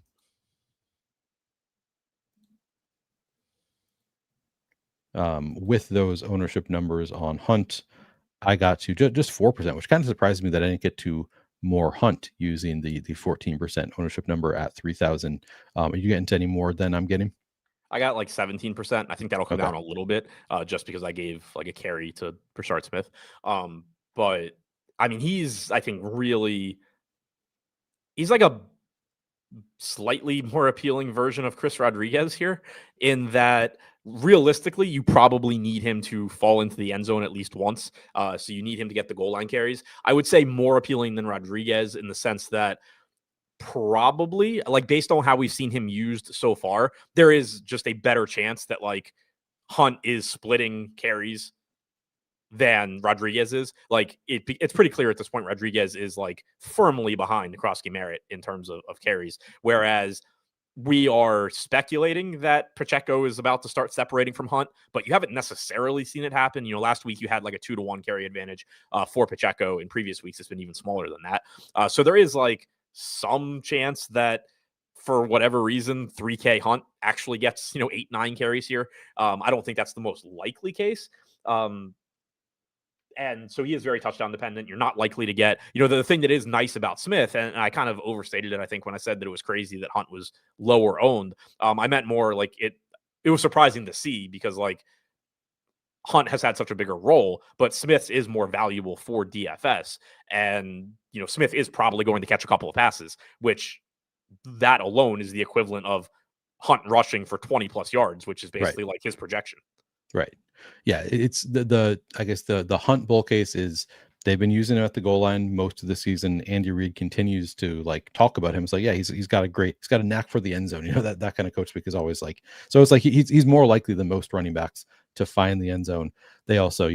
With those ownership numbers on Hunt, I got to just 4%, which kind of surprised me that I didn't get to more Hunt using the 14% ownership number at 3,000. Are you getting to any more than I'm getting? I got like 17%. I think that'll come Okay. down a little bit, just because I gave like a carry to Rashard Smith. But I mean, I think he's like a slightly more appealing version of Chris Rodriguez here, in that realistically, you probably need him to fall into the end zone at least once. So you need him to get the goal line carries. I would say more appealing than Rodriguez in the sense that probably, like, based on how we've seen him used so far, there is just a better chance that like Hunt is splitting carries than Rodriguez is. Like, it's pretty clear at this point Rodriguez is like firmly behind Krosky Merritt in terms of carries, whereas we are speculating that Pacheco is about to start separating from Hunt, but you haven't necessarily seen it happen. You know, last week you had like a 2-to-1 carry advantage for Pacheco. In previous weeks, it's been even smaller than that. So there is like some chance that for whatever reason, 3K Hunt actually gets, 8-9 carries here. I don't think that's the most likely case. And so he is very touchdown dependent. You're not likely to get, the thing that is nice about Smith, and I kind of overstated it, I think, when I said that it was crazy that Hunt was lower owned. I meant more like it was surprising to see, because like Hunt has had such a bigger role, but Smith is more valuable for DFS. And, Smith is probably going to catch a couple of passes, which that alone is the equivalent of Hunt rushing for 20 plus yards, which is basically like his projection. Right. Yeah, it's the I guess the Hunt bull case is they've been using him at the goal line most of the season. Andy Reid continues to like talk about him. It's like, yeah, he's got a knack for the end zone. That kind of coach speak is always like, so it's like he's more likely than most running backs to find the end zone. They also,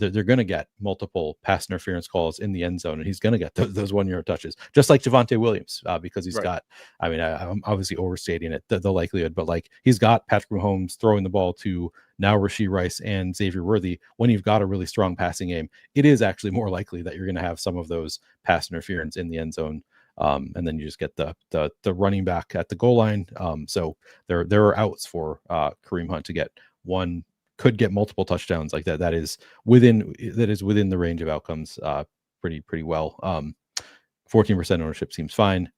they're going to get multiple pass interference calls in the end zone, and he's going to get those 1-yard touches, just like Javonte Williams, because he's got, I mean, I'm obviously overstating it, the likelihood, but like he's got Patrick Mahomes throwing the ball to now Rashee Rice and Xavier Worthy. When you've got a really strong passing game, it is actually more likely that you're going to have some of those pass interference in the end zone. And then you just get the running back at the goal line. So there are outs for Kareem Hunt to get one, could get multiple touchdowns like that. That is within the range of outcomes pretty well. 14% ownership seems fine.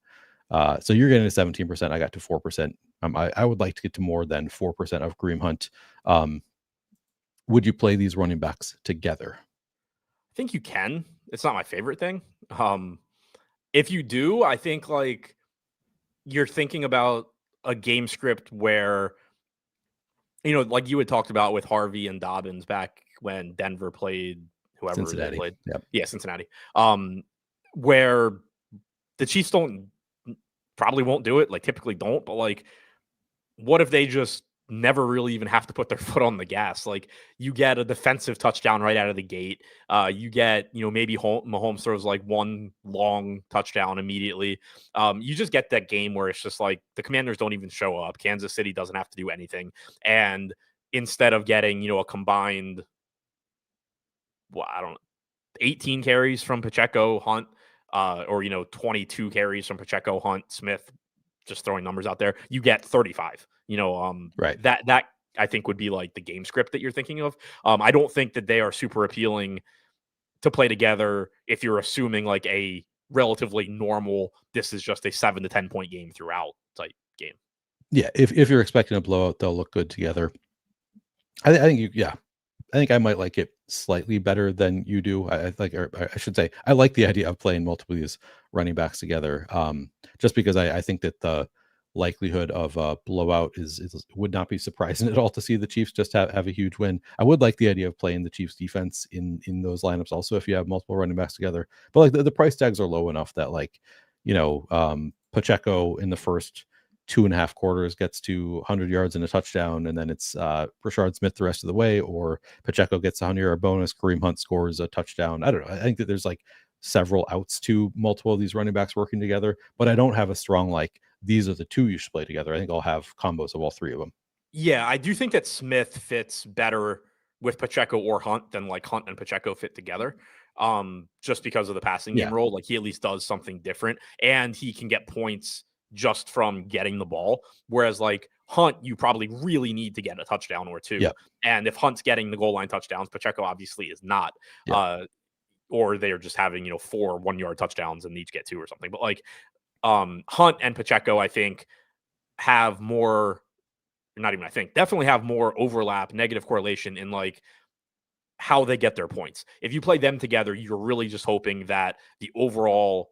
So you're getting to 17%. I got to 4%. I would like to get to more than 4% of Kareem Hunt. Would you play these running backs together? I think you can. It's not my favorite thing. If you do, I think like you're thinking about a game script where, like you had talked about with Harvey and Dobbins back when Denver played whoever Cincinnati. they played. Yep. Yeah, Cincinnati. Where the Chiefs probably won't do it, like typically don't, but like what if they just never really even have to put their foot on the gas? Like you get a defensive touchdown right out of the gate. You get, maybe Mahomes throws like one long touchdown immediately. You just get that game where it's just like the Commanders don't even show up. Kansas City doesn't have to do anything. And instead of getting, a combined, 18 carries from Pacheco, Hunt, or 22 carries from Pacheco, Hunt, Smith, just throwing numbers out there, you get 35. Right. That I think would be like the game script that you're thinking of. I don't think that they are super appealing to play together if you're assuming like a relatively normal, this is just a 7 to 10 point game throughout type game. Yeah, if you're expecting a blowout, they'll look good together. I think I might like it slightly better than you do. I should say, I like the idea of playing multiple of these running backs together. Just because I think that the likelihood of a blowout would not be surprising at all to see the Chiefs just have a huge win. I would like the idea of playing the Chiefs defense in those lineups also if you have multiple running backs together. But like the price tags are low enough that like, Pacheco in the first 2.5 quarters gets to 100 yards and a touchdown, and then it's Rashard Smith the rest of the way, or Pacheco gets a 100-yard bonus, Kareem Hunt scores a touchdown. I don't know. I think that there's like several outs to multiple of these running backs working together, but I don't have a strong like these are the two you should play together. I think I'll have combos of all three of them. Yeah, I do think that Smith fits better with Pacheco or Hunt than like Hunt and Pacheco fit together. Just because of the passing game Yeah. role. Like he at least does something different and he can get points just from getting the ball. Whereas like Hunt, you probably really need to get a touchdown or two. Yeah. And if Hunt's getting the goal line touchdowns, Pacheco obviously is not. Yeah. Or they're just having, 4 1-yard touchdowns and each get 2 or something. But like Hunt and Pacheco, I think, have more, not even I think, definitely have more overlap, negative correlation in like how they get their points. If you play them together, you're really just hoping that the overall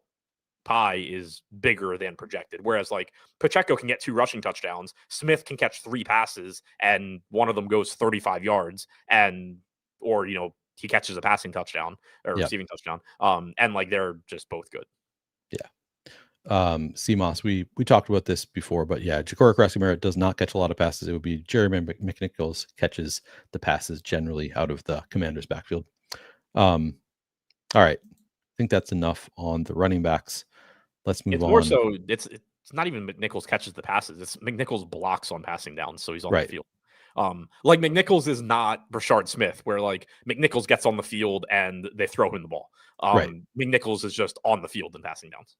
pie is bigger than projected. Whereas like Pacheco can get 2 rushing touchdowns, Smith can catch 3 passes, and one of them goes 35 yards, or he catches a passing touchdown or receiving touchdown. And like they're just both good. Yeah. CMOS, we talked about this before, but yeah, Ja'Cory Cross-Merritt does not catch a lot of passes. It would be Jeremy McNichols catches the passes generally out of the Commanders' backfield. All right, I think that's enough on the running backs. Let's move on. It's more so it's not even McNichols catches the passes. It's McNichols blocks on passing downs, so he's on the field. Like McNichols is not Rashard Smith, where like McNichols gets on the field and they throw him the ball. McNichols is just on the field and passing downs.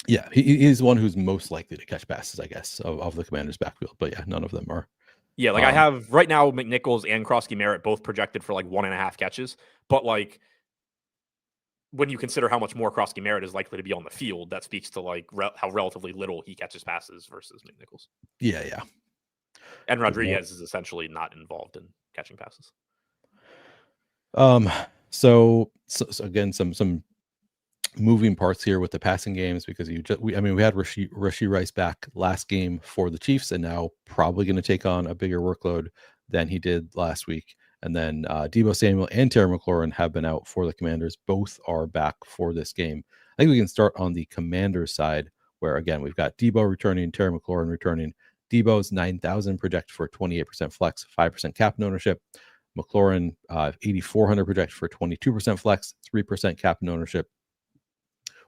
Yeah, he's the one who's most likely to catch passes, I guess, of the Commanders' backfield. But yeah, none of them are. Yeah, like I have right now McNichols and Krosky-Merritt both projected for like 1.5 catches. But like when you consider how much more Krosky-Merritt is likely to be on the field, that speaks to like how relatively little he catches passes versus McNichols. Yeah. And Rodriguez is essentially not involved in catching passes. So again, some moving parts here with the passing games, because we had Rashee Rice back last game for the Chiefs, and now probably going to take on a bigger workload than he did last week. And then Deebo Samuel and Terry McLaurin have been out for the Commanders. Both are back for this game. I think we can start on the Commanders side, where again we've got Deebo returning, Terry McLaurin returning. Deebo's 9,000 projected for 28% flex, 5% cap and ownership. McLaurin 8,400 projected for 22% flex, 3% cap and ownership.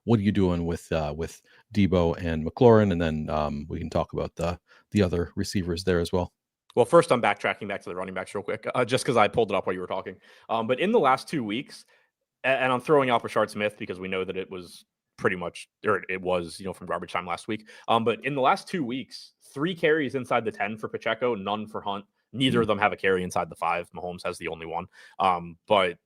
What are you doing with Deebo and McLaurin? And then we can talk about the other receivers there as well. Well, first I'm backtracking back to the running backs real quick, just because I pulled it up while you were talking. But in the last 2 weeks, and I'm throwing out Rashard Smith because we know that it was pretty much, or it was, from garbage time last week. But in the last 2 weeks, 3 carries inside the 10 for Pacheco, none for Hunt. Neither of them have a carry inside the 5. Mahomes has the only one. But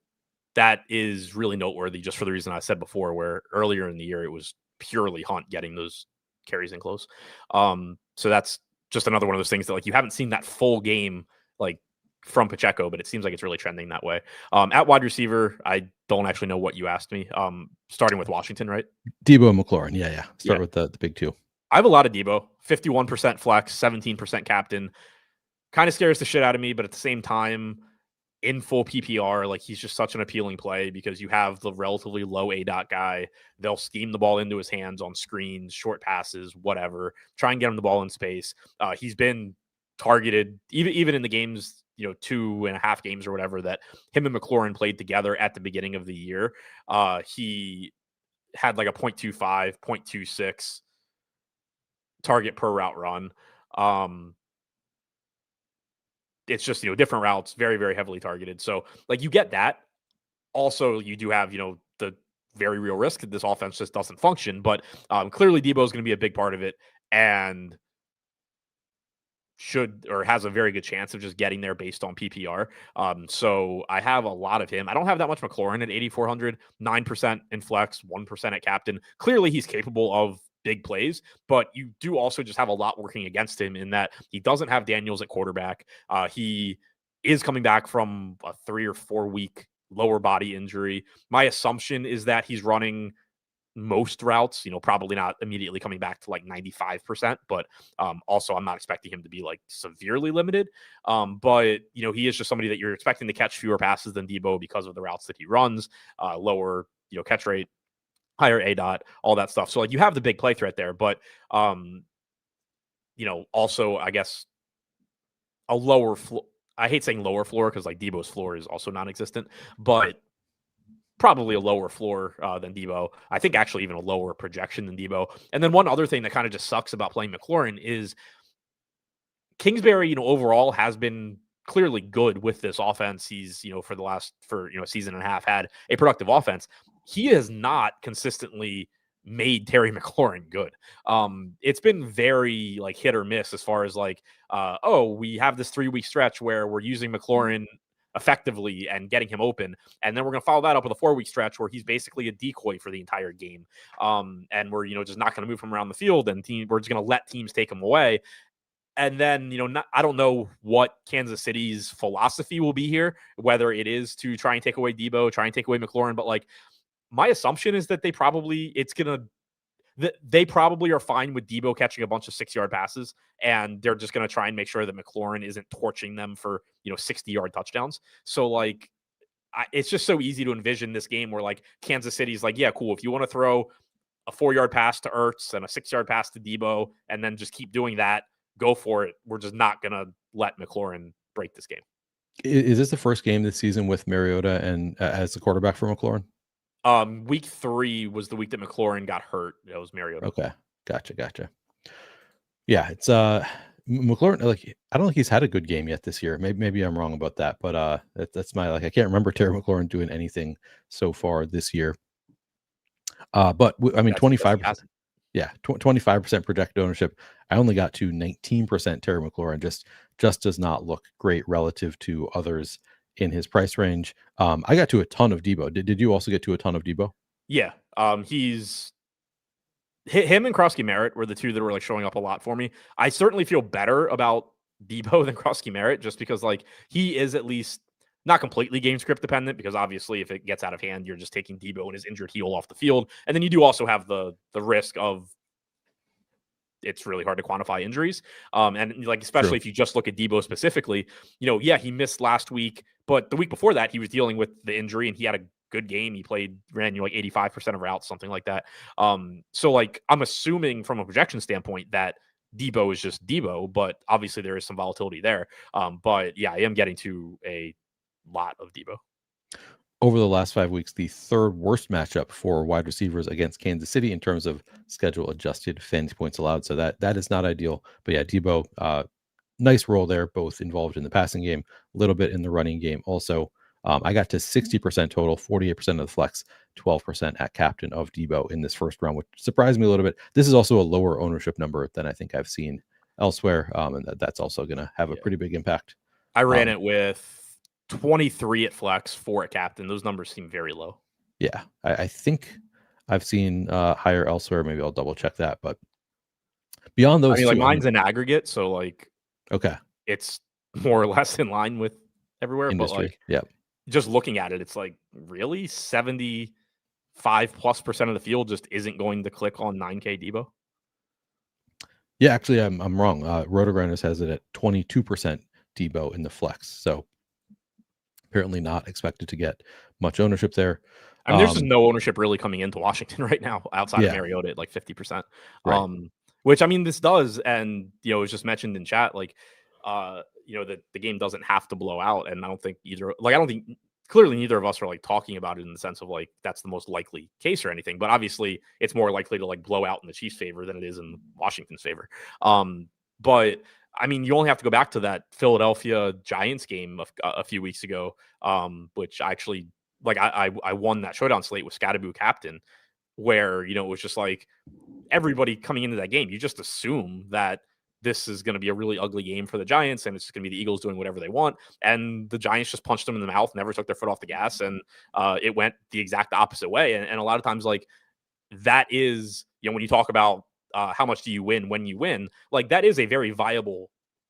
that is really noteworthy just for the reason I said before, where earlier in the year, it was purely Hunt getting those carries in close. So that's just another one of those things that like you haven't seen that full game like from Pacheco, but it seems like it's really trending that way. At wide receiver, I don't actually know what you asked me. Starting with Washington, right? Deebo and McLaurin. Yeah. Start with the big two. I have a lot of Deebo, 51% flex, 17% captain. Kind of scares the shit out of me, but at the same time, in full PPR, like he's just such an appealing play because you have the relatively low ADOT guy. They'll scheme the ball into his hands on screens, short passes, whatever. Try and get him the ball in space. He's been targeted even in the games, 2.5 games or whatever that him and McLaurin played together at the beginning of the year. He had like a 0.25, 0.26 target per route run. It's just, different routes, very, very heavily targeted. So like you get that. Also, you do have, the very real risk that this offense just doesn't function. But clearly Deebo is going to be a big part of it and has a very good chance of just getting there based on PPR. So I have a lot of him. I don't have that much McLaurin at 8,400, 9% in flex, 1% at captain. Clearly he's capable of big plays, but you do also just have a lot working against him in that he doesn't have Daniels at quarterback. He is coming back from a 3 or 4 week lower body injury. My assumption is that he's running most routes, probably not immediately coming back to like 95%, but also I'm not expecting him to be like severely limited. But he is just somebody that you're expecting to catch fewer passes than Deebo because of the routes that he runs, lower, catch rate, higher ADOT, all that stuff. So like you have the big play threat there, but also, I guess, a lower floor. I hate saying lower floor because like Debo's floor is also non-existent, but probably a lower floor than Debo. I think actually even a lower projection than Debo. And then one other thing that kind of just sucks about playing McLaurin is Kingsbury, overall has been clearly good with this offense. He's, for a season and a half had a productive offense. He has not consistently made Terry McLaurin good. It's been very like hit or miss as far as like, we have this 3-week stretch where we're using McLaurin effectively and getting him open. And then we're going to follow that up with a 4-week stretch where he's basically a decoy for the entire game. And we're, just not going to move him around the field and we're just going to let teams take him away. And then, I don't know what Kansas City's philosophy will be here, whether it is to try and take away Debo, try and take away McLaurin. But like, my assumption is that they probably are fine with Debo catching a bunch of 6-yard passes, and they're just going to try and make sure that McLaurin isn't torching them for 60-yard touchdowns. So like, it's just so easy to envision this game where like Kansas City's like, yeah, cool. If you want to throw a 4-yard pass to Ertz and a 6-yard pass to Debo, and then just keep doing that, go for it. We're just not going to let McLaurin break this game. Is this the first game this season with Mariota and as the quarterback for McLaurin? Week 3 was the week that McLaurin got hurt. It was Mariota. Okay. Gotcha. Yeah, it's McLaurin, like I don't think he's had a good game yet this year. Maybe I'm wrong about that, but that's my I can't remember Terry McLaurin doing anything so far this year. But I mean 25%. Yeah, 25% projected ownership. I only got to 19% Terry McLaurin. Just does not look great relative to others in his price range. I got to a ton of Debo. Did you also get to a ton of Debo? Yeah. He's him and Krosky Merritt were the two that were like showing up a lot for me. I certainly feel better about Debo than Krosky Merritt just because like he is at least not completely game script dependent, because obviously if it gets out of hand, you're just taking Debo and his injured heel off the field. And then you do also have the risk of it's really hard to quantify injuries. And like, especially if you just look at Debo specifically, he missed last week, but the week before that, he was dealing with the injury and he had a good game. He ran like 85% of routes, something like that. So like, I'm assuming from a projection standpoint that Debo is just Debo, but obviously there is some volatility there. But yeah, I am getting to a lot of Debo. Over the last 5 weeks, the third worst matchup for wide receivers against Kansas City in terms of schedule adjusted fantasy points allowed. So that is not ideal. But yeah, Debo, nice role there, both involved in the passing game, a little bit in the running game. Also, I got to 60% total, 48% of the flex, 12% at captain of Debo in this first round, which surprised me a little bit. This is also a lower ownership number than I think I've seen elsewhere. And that's also going to have a pretty big impact. I ran it with 23 at flex, 4 at captain. Those numbers seem very low. Yeah, I think I've seen higher elsewhere. Maybe I'll double check that. But beyond those, mine's an aggregate, so like, okay, it's more or less in line with everywhere. Industry. But like, yeah, just looking at it, it's like really 75+% of the field just isn't going to click on 9K Debo. Yeah, actually, I'm wrong. Rotogrinders has it at 22% Debo in the flex, so apparently not expected to get much ownership there. I mean, there's just no ownership really coming into Washington right now outside of Mariota at like 50%. Right. Which, I mean, this does, and it was just mentioned in chat, like, that the game doesn't have to blow out, and I don't think clearly neither of us are like talking about it in the sense of like that's the most likely case or anything, but obviously it's more likely to like blow out in the Chiefs' favor than it is in Washington's favor. But I mean, you only have to go back to that Philadelphia Giants game a few weeks ago, which actually, like, I won that showdown slate with Scattaboo captain, where it was just like everybody coming into that game, you just assume that this is going to be a really ugly game for the Giants, and it's just going to be the Eagles doing whatever they want. And the Giants just punched them in the mouth, never took their foot off the gas, and it went the exact opposite way. And a lot of times, like, that is, when you talk about how much do you win when you win, like, that is a very viable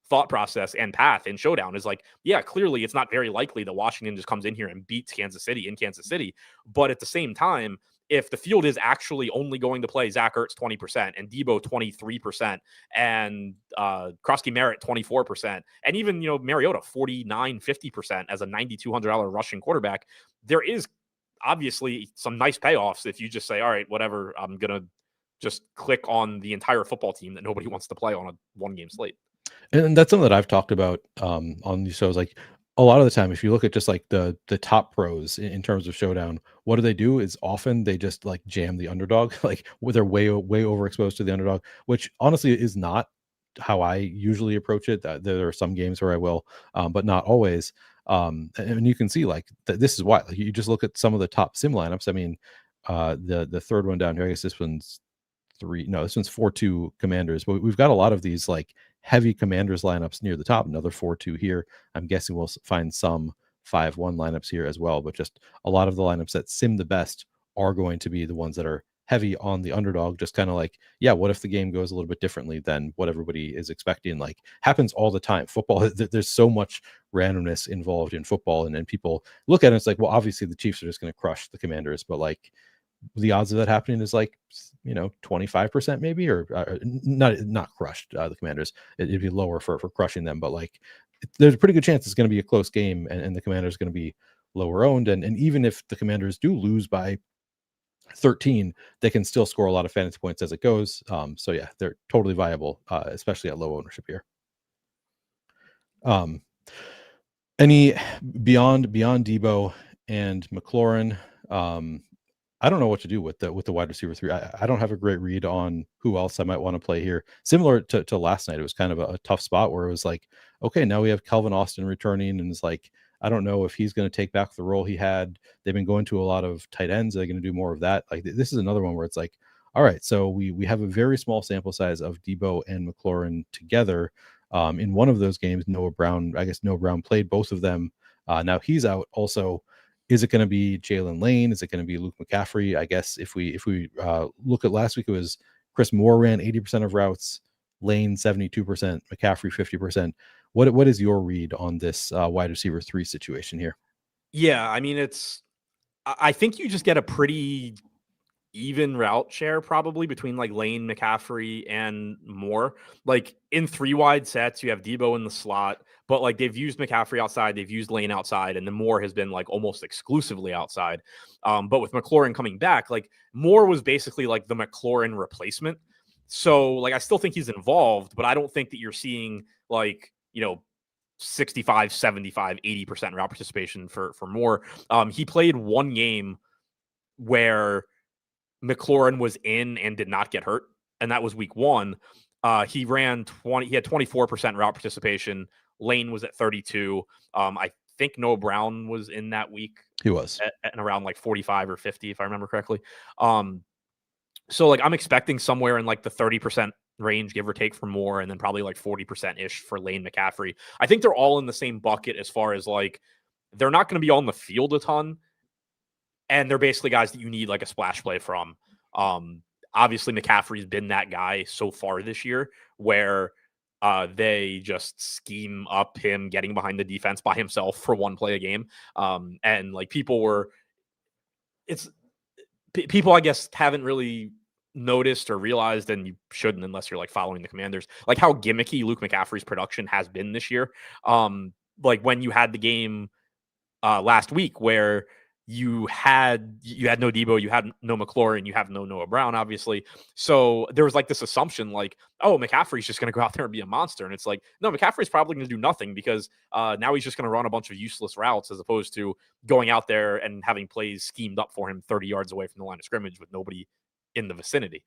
thought process and path in Showdown. Is like, yeah, clearly it's not very likely that Washington just comes in here and beats Kansas City in Kansas City. But at the same time, if the field is actually only going to play Zach Ertz 20% and Debo 23% and Krosky Merritt 24%, and even, Mariota 49-50% as a $9,200 rushing quarterback, there is obviously some nice payoffs if you just say, all right, whatever, I'm going to just click on the entire football team that nobody wants to play on a 1-game slate. And that's something that I've talked about on these shows. Like a lot of the time, if you look at just like the top pros in terms of Showdown, what do they do is often they just like jam the underdog, like where they're way overexposed to the underdog, which honestly is not how I usually approach it. There are some games where I will, but not always. And you can see like this is why. Like you just look at some of the top sim lineups. I mean, the third one down here, I guess this one's this one's 4-2 Commanders, but we've got a lot of these like heavy Commanders lineups near the top. Another 4-2 here. I'm guessing we'll find some 5-1 lineups here as well, but just a lot of the lineups that sim the best are going to be the ones that are heavy on the underdog. Just kind of like, yeah, what if the game goes a little bit differently than what everybody is expecting? Like happens all the time. Football, there's so much randomness involved in football, and people look at it, it's like, well, obviously the Chiefs are just going to crush the Commanders, but like the odds of that happening is like 25% maybe, or not crushed the Commanders. It'd be lower for crushing them, but like there's a pretty good chance it's going to be a close game, and the Commanders going to be lower owned, and even if the Commanders do lose by 13, they can still score a lot of fantasy points as it goes. So yeah, they're totally viable, especially at low ownership here. Any beyond Debo and McLaurin, I don't know what to do with the wide receiver 3. I don't have a great read on who else I might want to play here. Similar to last night, it was kind of a tough spot where it was like, okay, now we have Calvin Austin returning, and it's like, I don't know if he's going to take back the role he had. They've been going to a lot of tight ends. They're going to do more of that. Like this is another one where it's like, all right, so we have a very small sample size of Debo and McLaurin together. In one of those games, Noah Brown played both of them. Now he's out also. Is it going to be Jalen Lane? Is it going to be Luke McCaffrey? I guess if we look at last week, it was Chris Moore ran 80% of routes, Lane 72%, McCaffrey 50%. What is your read on this wide receiver 3 situation here? Yeah, I mean, I think you just get a pretty even route share probably between like Lane, McCaffrey, and Moore. Like in 3 wide sets, you have Debo in the slot, but like they've used McCaffrey outside, they've used Lane outside, and then Moore has been like almost exclusively outside. But with McLaurin coming back, like Moore was basically like the McLaurin replacement. So like I still think he's involved, but I don't think that you're seeing like, 65, 75, 80% route participation for Moore. He played 1 game where McLaurin was in and did not get hurt, and that was week 1. He had 24% route participation. Lane was at 32. I think Noah Brown was in that week. He was at around like 45 or 50, if I remember correctly. So like I'm expecting somewhere in like the 30% range, give or take, for Moore, and then probably like 40% ish for Lane, McCaffrey. I think they're all in the same bucket as far as like they're not going to be on the field a ton, and they're basically guys that you need like a splash play from. Obviously McCaffrey's been that guy so far this year where they just scheme up him getting behind the defense by himself for 1 play a game. And like people I guess haven't really noticed or realized, and you shouldn't unless you're like following the Commanders, like how gimmicky Luke McCaffrey's production has been this year. Like when you had the game last week where you had no Debo, you had no McLaurin, you have no Noah Brown, obviously. So there was like this assumption like, oh, McCaffrey's just going to go out there and be a monster. And it's like, no, McCaffrey's probably going to do nothing because now he's just going to run a bunch of useless routes as opposed to going out there and having plays schemed up for him 30 yards away from the line of scrimmage with nobody in the vicinity.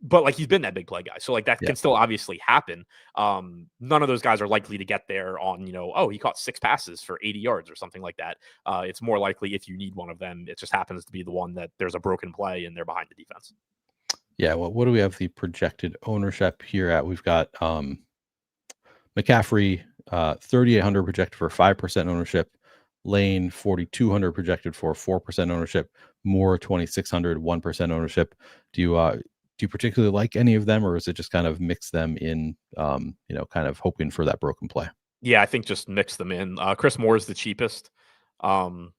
But like he's been that big play guy. So like that can still obviously happen. None of those guys are likely to get there on, he caught 6 passes for 80 yards or something like that. It's more likely if you need one of them, it just happens to be the one that there's a broken play and they're behind the defense. Yeah. Well, what do we have the projected ownership here at? We've got McCaffrey, 3,800 projected for 5% ownership. Lane, 4,200 projected for 4% ownership. Moore, 2,600, 1% ownership. Do you particularly like any of them, or is it just kind of mix them in, kind of hoping for that broken play? Yeah, I think just mix them in. Chris Moore is the cheapest. McCaffrey's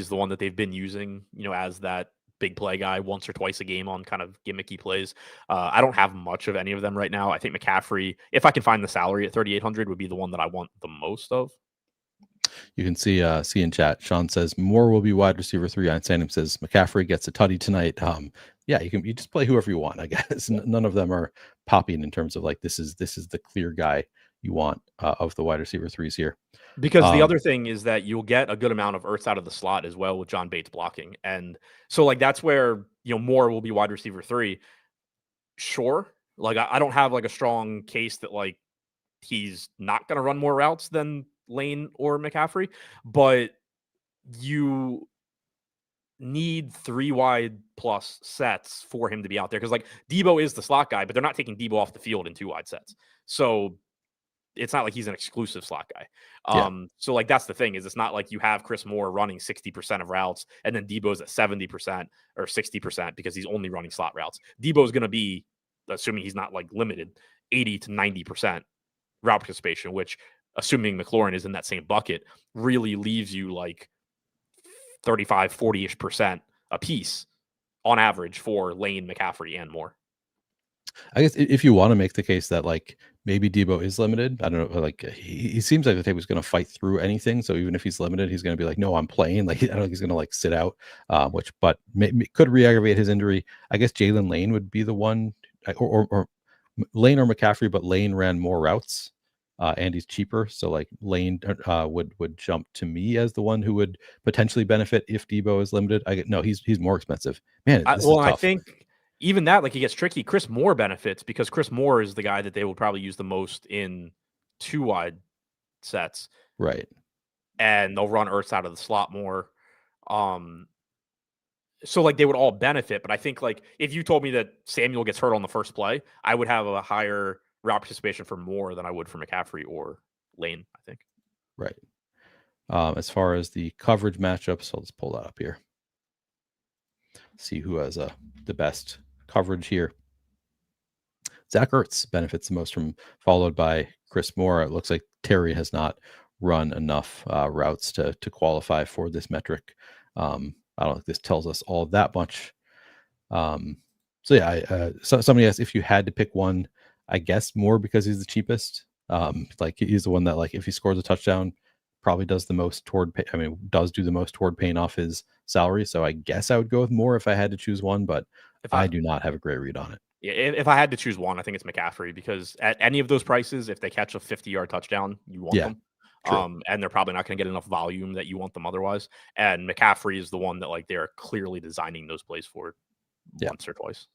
the one that they've been using, as that big play guy once or twice a game on kind of gimmicky plays. I don't have much of any of them right now. I think McCaffrey, if I can find the salary at 3,800, would be the one that I want the most of. You can see in chat. Sean says Moore will be wide receiver 3. Einstein says McCaffrey gets a tutty tonight. Yeah, you just play whoever you want. I guess none of them are popping in terms of like this is the clear guy you want of the wide receiver 3s here. Because the other thing is that you'll get a good amount of earths out of the slot as well with John Bates blocking. And so like that's where, Moore will be wide receiver 3. Sure. Like I don't have like a strong case that like he's not going to run more routes than Lane or McCaffrey, but you need 3 wide plus sets for him to be out there. Cause like Debo is the slot guy, but they're not taking Debo off the field in 2 wide sets. So it's not like he's an exclusive slot guy. So like that's the thing is it's not like you have Chris Moore running 60% of routes and then Debo's at 70% or 60% because he's only running slot routes. Debo's going to be, assuming he's not like limited, 80 to 90% route participation, which assuming McLaurin is in that same bucket really leaves you like 35, 40-ish% a piece on average for Lane, McCaffrey, and Moore. I guess if you want to make the case that like maybe Debo is limited, I don't know, like he seems like the type who's going to fight through anything. So even if he's limited, he's going to be like, no, I'm playing. Like I don't think he's going to like sit out, but could re-aggravate his injury. I guess Jalen Lane would be the one, or Lane or McCaffrey, but Lane ran more routes. And he's cheaper, so like Lane would jump to me as the one who would potentially benefit if Debo is limited. He's more expensive, man. This is tough. I think even that like it gets tricky. Chris Moore benefits because Chris Moore is the guy that they will probably use the most in 2 wide sets, right? And they'll run earths out of the slot more. So like they would all benefit, but I think like if you told me that Samuel gets hurt on the first play, I would have a higher route participation for Moore than I would for McCaffrey or Lane, I think. Right. As far as the coverage matchups, I'll just pull that up here. See who has the best coverage here. Zach Ertz benefits the most from, followed by Chris Moore. It looks like Terry has not run enough routes to qualify for this metric. I don't think this tells us all that much. So somebody asked if you had to pick one. I guess Moore because he's the cheapest. Like he's the one that like if he scores a touchdown, probably does the most toward does do the most toward paying off his salary. So I guess I would go with Moore if I had to choose one, but if I do not have a great read on it. Yeah, if I had to choose one, I think it's McCaffrey because at any of those prices, if they catch a 50-yard touchdown, you want them. And they're probably not going to get enough volume that you want them otherwise. And McCaffrey is the one that like they're clearly designing those plays for once or twice.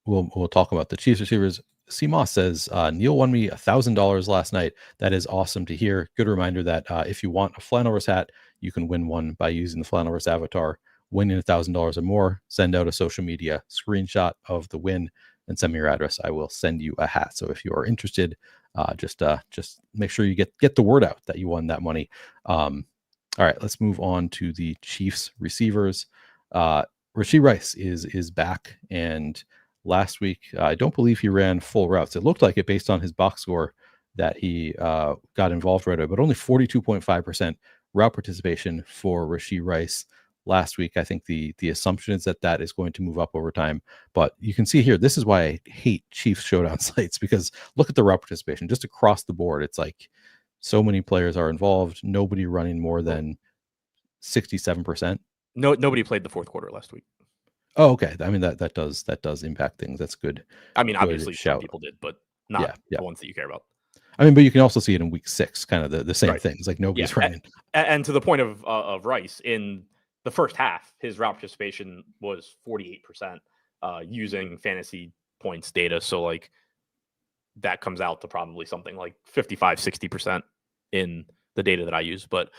We'll talk about the Chiefs receivers. C. Moss says, Neil won me $1,000 last night. That is awesome to hear. Good reminder that if you want a Flannelverse hat, you can win one by using the Flannelverse avatar. Winning $1,000 or more, send out a social media screenshot of the win and send me your address. I will send you a hat. So if you are interested, just make sure you get the word out that you won that money. All right, let's move on to the Chiefs receivers. Rashee Rice is back, and last week I don't believe he ran full routes. It looked like it based on his box score that he got involved right away, but only 42.5% route participation for Rashee Rice last week. I think the assumption is that is going to move up over time, but you can see here, this is why I hate Chiefs Showdown slates, because look at the route participation just across the board. It's like so many players are involved, nobody running more than 67%. No, nobody played the fourth quarter last week. Oh, okay. I mean that does impact things. That's good. I mean, obviously some people did, but not the ones that you care about. I mean, but you can also see it in week 6, kind of the same things. Like nobody's running. And to the point of Rice, in the first half, his route participation was 48% using fantasy points data. So like that comes out to probably something like 55, 60% in the data that I use. But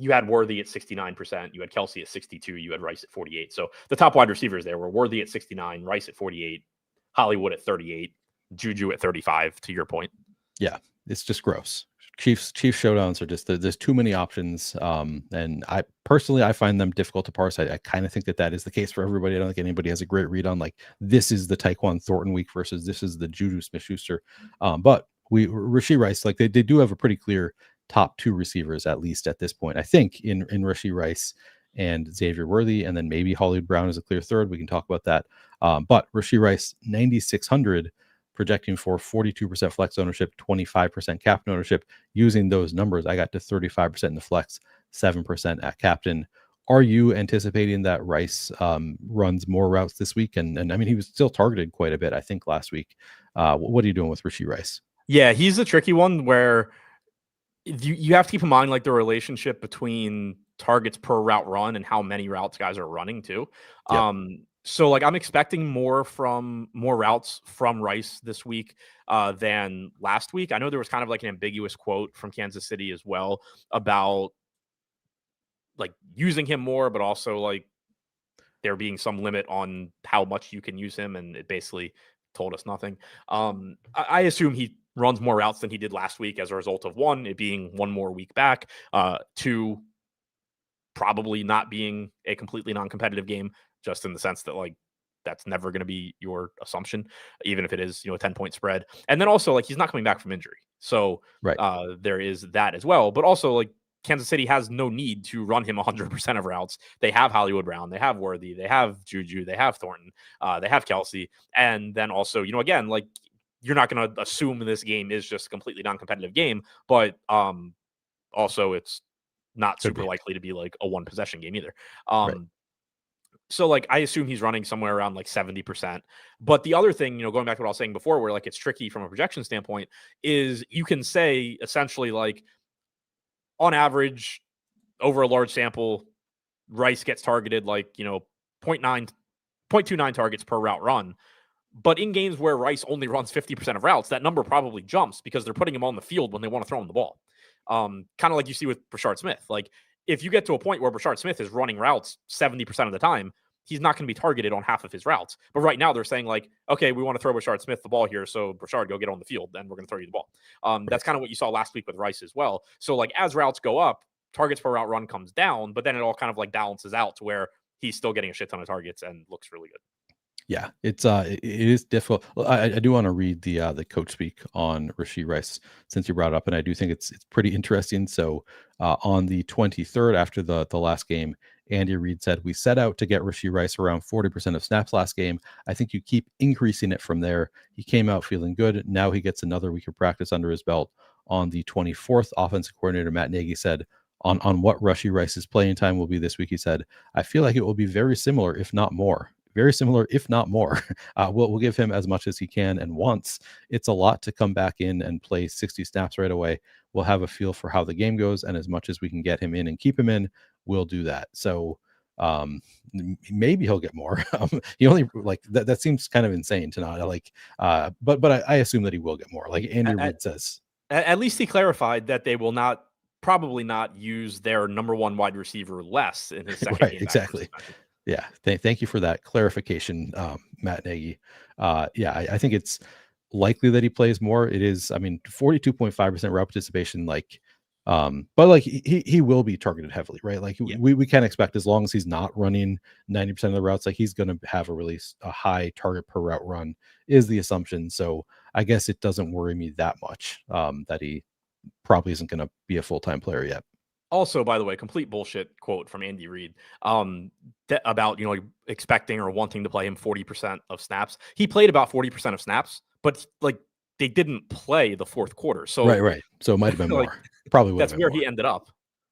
you had Worthy at 69%, you had Kelsey at 62, you had Rice at 48. So the top wide receivers there were Worthy at 69, Rice at 48, Hollywood at 38, Juju at 35, to your point. Yeah, it's just gross. Chiefs showdowns are just there's too many options, and I personally find them difficult to parse. I kind of think that is the case for everybody. I don't think anybody has a great read on like this is the Tyquan Thornton week versus this is the Juju Smith-Schuster. But Rashee Rice, like they do have a pretty clear top 2 receivers at least at this point. I think in Rashee Rice and Xavier Worthy, and then maybe Hollywood Brown is a clear third. We can talk about that. But Rashee Rice 9,600 projecting for 42% flex ownership, 25% captain ownership. Using those numbers, I got to 35% in the flex, 7% at captain. Are you anticipating that Rice runs more routes this week? And I mean, he was still targeted quite a bit, I think, last week. What are you doing with Rashee Rice? Yeah, he's the tricky one where you have to keep in mind like the relationship between targets per route run and how many routes guys are running too. Yep. So like I'm expecting more routes from Rice this week than last week. I know there was kind of like an ambiguous quote from Kansas City as well about like using him more, but also like there being some limit on how much you can use him, and it basically told us nothing. I assume he runs more routes than he did last week as a result of one, it being one more week back, two, probably not being a completely non-competitive game, just in the sense that like that's never going to be your assumption, even if it is, a 10-point spread. And then also like he's not coming back from injury. So Right. there is that as well. But also like Kansas City has no need to run him 100% of routes. They have Hollywood Brown, they have Worthy, they have Juju, they have Thornton, they have Kelsey. And then also, again, like you're not going to assume this game is just a completely non-competitive game, but also it's not super likely to be like a one possession game either. Right. So like I assume he's running somewhere around like 70%. But the other thing, going back to what I was saying before, where like it's tricky from a projection standpoint, is you can say essentially like on average over a large sample, Rice gets targeted like, 0.29 targets per route run. But in games where Rice only runs 50% of routes, that number probably jumps because they're putting him on the field when they want to throw him the ball. Kind of like you see with Brashard Smith. Like if you get to a point where Brashard Smith is running routes 70% of the time, he's not going to be targeted on half of his routes. But right now they're saying like, okay, we want to throw Brashard Smith the ball here. So Brashard, go get on the field. Then we're going to throw you the ball. That's kind of what you saw last week with Rice as well. So like as routes go up, targets per route run comes down, but then it all kind of like balances out to where he's still getting a shit ton of targets and looks really good. Yeah, it is difficult. I do want to read the coach speak on Rashee Rice since you brought it up, and I do think it's pretty interesting. So on the 23rd, after the last game, Andy Reid said, "We set out to get Rashee Rice around 40% of snaps last game. I think you keep increasing it from there. He came out feeling good. Now he gets another week of practice under his belt." On the 24th, offensive coordinator Matt Nagy said, on what Rashee Rice's playing time will be this week, he said, "I feel like it will be very similar, if not more." Very similar, if not more. We'll give him as much as he can and wants. It's a lot to come back in and play 60 snaps right away. We'll have a feel for how the game goes, and as much as we can get him in and keep him in, we'll do that. So maybe he'll get more. He only like that seems kind of insane to not like. But I assume that he will get more. Like Andy Reid says. At least he clarified that they will probably not use their number one wide receiver less in his second right, game. Exactly. Yeah. Thank you for that clarification, Matt Nagy. I think it's likely that he plays more. It is, 42.5% route participation, but like he will be targeted heavily, right? Like we can expect, as long as he's not running 90% of the routes, like he's going to have a high target per route run is the assumption. So I guess it doesn't worry me that much that he probably isn't going to be a full-time player yet. Also, by the way, complete bullshit quote from Andy Reid about expecting or wanting to play him 40% of snaps. He played about 40% of snaps, but like they didn't play the fourth quarter. So right. So it might have been more. Probably would. That's where he ended up.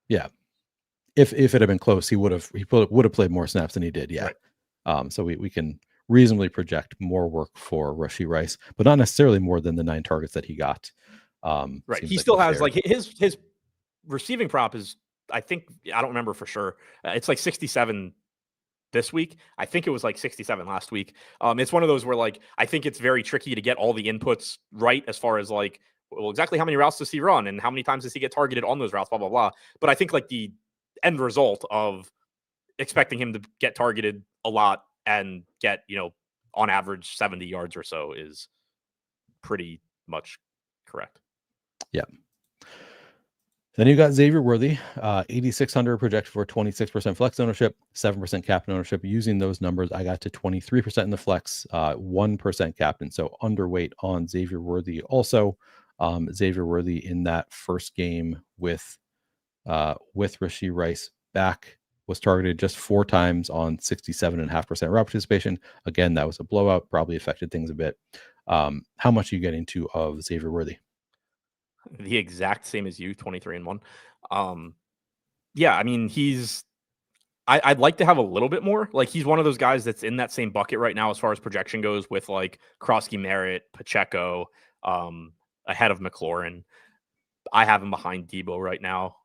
Yeah. If it had been close, he would have played more snaps than he did. Yeah. Right. So we can reasonably project more work for Rashee Rice, but not necessarily more than the 9 targets that he got. Right. He still has like his receiving prop is, I think, I don't remember for sure. It's like 67 this week. I think it was like 67 last week. It's one of those where like, I think it's very tricky to get all the inputs right as far as like, well, exactly how many routes does he run and how many times does he get targeted on those routes, blah, blah, blah. But I think like the end result of expecting him to get targeted a lot and get, on average 70 yards or so is pretty much correct. Yeah. Then you got Xavier Worthy, 8,600 projected for 26% flex ownership, 7% captain ownership. Using those numbers, I got to 23% in the flex, 1% captain. So underweight on Xavier Worthy. Also, Xavier Worthy in that first game with Rashee Rice back was targeted just 4 times on 67.5% route participation. Again, that was a blowout, probably affected things a bit. How much are you getting to of Xavier Worthy? The exact same as you, 23-1. Yeah, I mean, I'd like to have a little bit more. Like, he's one of those guys that's in that same bucket right now as far as projection goes with like Krosky, Merritt, Pacheco, ahead of McLaurin. I have him behind Debo right now.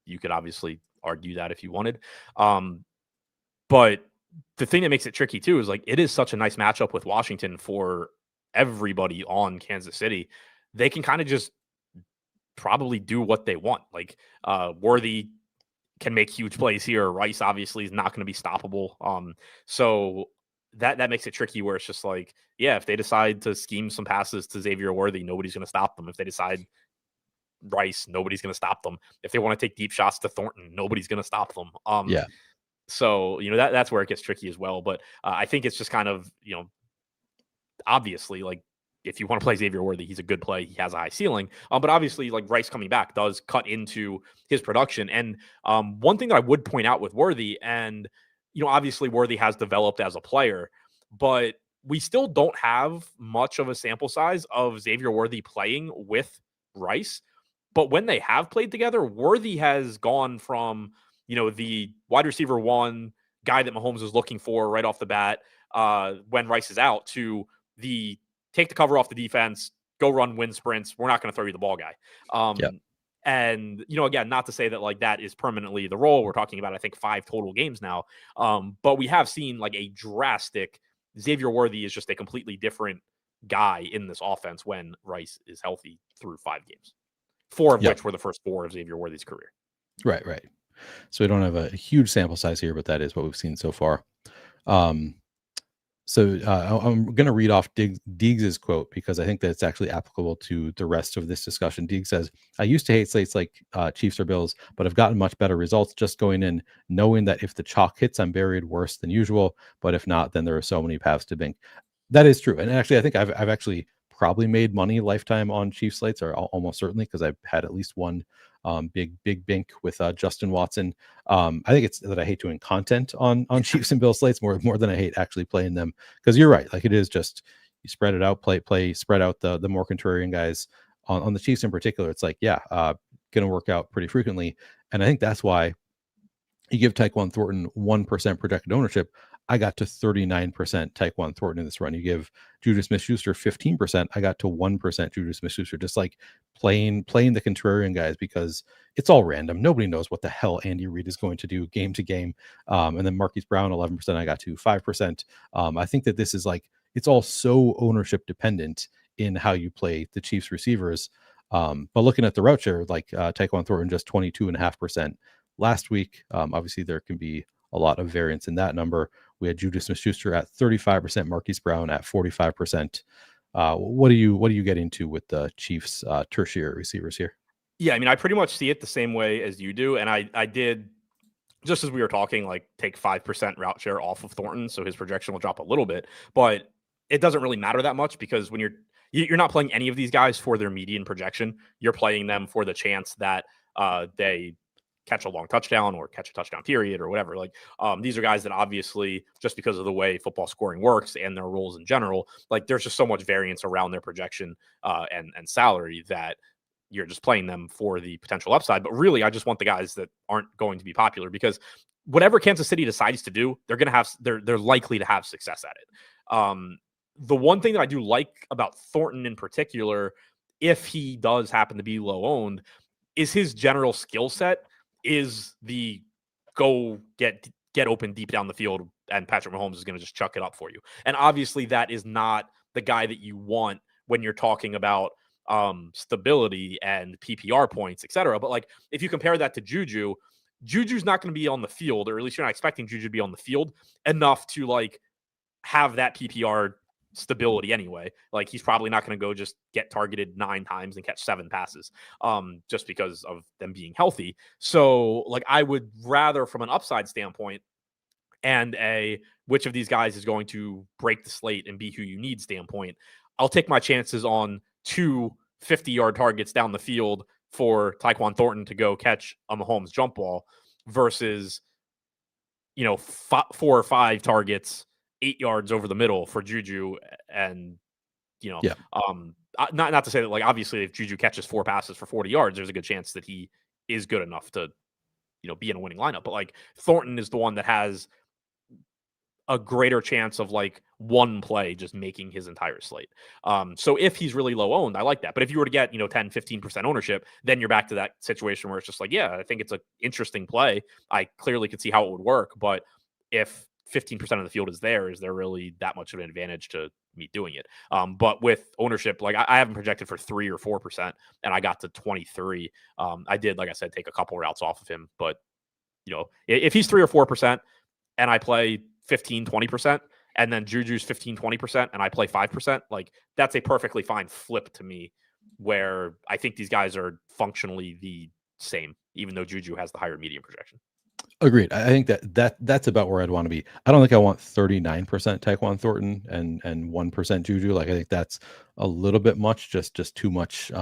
You could obviously argue that if you wanted. But the thing that makes it tricky too is like it is such a nice matchup with Washington for everybody on Kansas City. They can kind of just probably do what they want. Like Worthy can make huge plays here. Rice obviously is not going to be stoppable. So that makes it tricky where it's just like, yeah, if they decide to scheme some passes to Xavier Worthy, nobody's going to stop them. If they decide Rice, nobody's going to stop them. If they want to take deep shots to Thornton, nobody's going to stop them. Yeah. So, that's where it gets tricky as well. But I think it's just kind of, obviously, like, if you want to play Xavier Worthy, he's a good play. He has a high ceiling. But obviously, like, Rice coming back does cut into his production. And one thing that I would point out with Worthy, and, obviously Worthy has developed as a player, but we still don't have much of a sample size of Xavier Worthy playing with Rice. But when they have played together, Worthy has gone from, the wide receiver one guy that Mahomes is looking for right off the bat when Rice is out to the take the cover off the defense, go run wind sprints. We're not going to throw you the ball guy. Yep. And, again, not to say that like that is permanently the role. We're talking about, I think, 5 total games now. But we have seen like a drastic Xavier Worthy is just a completely different guy in this offense when Rice is healthy through 5 games, 4 of which were the first 4 of Xavier Worthy's career. Right. So we don't have a huge sample size here, but that is what we've seen so far. So I'm going to read off Deegs' quote because I think that it's actually applicable to the rest of this discussion. Deegs says, I used to hate slates like Chiefs or Bills, but I've gotten much better results just going in, knowing that if the chalk hits, I'm buried worse than usual. But if not, then there are so many paths to bink. That is true. And actually, I think I've actually probably made money lifetime on Chiefs slates, or almost certainly, because I've had at least one big bink with Justin Watson. I think it's that I hate doing content on Chiefs and Bills slates more than I hate actually playing them, because you're right, like it is just you spread it out, play spread out the more contrarian guys on the Chiefs in particular. It's like gonna work out pretty frequently, and I think that's why you give Tyquan Thornton 1% projected ownership. I got to 39% Tyquan Thornton in this run. You give Juju Smith-Schuster 15%. I got to 1% Juju Smith-Schuster. Just like playing the contrarian guys, because it's all random. Nobody knows what the hell Andy Reid is going to do game to game. And then Marquise Brown 11%. I got to 5%. I think that this is like it's all so ownership dependent in how you play the Chiefs receivers. But looking at the route share, like Tyquan Thornton just 22.5%. Last week, obviously there can be a lot of variance in that number. We had Juju Smith-Schuster at 35%, Marquise Brown at 45%. What are you getting to with the Chiefs tertiary receivers here? Yeah, I mean, I pretty much see it the same way as you do, and I did, just as we were talking, like take 5% route share off of Thornton, so his projection will drop a little bit, but it doesn't really matter that much because when you're not playing any of these guys for their median projection, you're playing them for the chance that they catch a long touchdown or catch a touchdown period or whatever. Like these are guys that obviously, just because of the way football scoring works and their roles in general, like there's just so much variance around their projection and salary that you're just playing them for the potential upside. But really, I just want the guys that aren't going to be popular, because whatever Kansas City decides to do, they're likely to have success at it. The one thing that I do like about Thornton in particular, if he does happen to be low owned, is his general skill set is the go get open deep down the field and Patrick Mahomes is going to just chuck it up for you. And obviously that is not the guy that you want when you're talking about stability and PPR points, etc. But like if you compare that to Juju's not going to be on the field, or at least you're not expecting Juju to be on the field enough to like have that PPR stability anyway. Like he's probably not going to go just get targeted 9 times and catch 7 passes just because of them being healthy. So like I would rather, from an upside standpoint and which of these guys is going to break the slate and be who you need standpoint, I'll take my chances on 2 50-yard targets down the field for Tyquan Thornton to go catch a Mahomes jump ball versus 4 or 5 targets 8 yards over the middle for Juju and You know, Yeah. not to say that, like, obviously if Juju catches 4 passes for 40 yards, there's a good chance that he is good enough to, be in a winning lineup. But like Thornton is the one that has a greater chance of like one play just making his entire slate. So if he's really low owned, I like that. But if you were to get, 10, 15% ownership, then you're back to that situation where it's just like, yeah, I think it's an interesting play. I clearly could see how it would work. But if 15% of the field is there really that much of an advantage to me doing it? But with ownership, like I haven't projected for 3 or 4%, and I got to 23. I did, like I said, take a couple routes off of him. But, if he's 3 or 4% and I play 15, 20%, and then Juju's 15, 20%, and I play 5%, like that's a perfectly fine flip to me, where I think these guys are functionally the same, even though Juju has the higher medium projection. Agreed. I think that's about where I'd want to be. I don't think I want 39% Tyquan Thornton and 1% Juju. Like I think that's a little bit much, just too much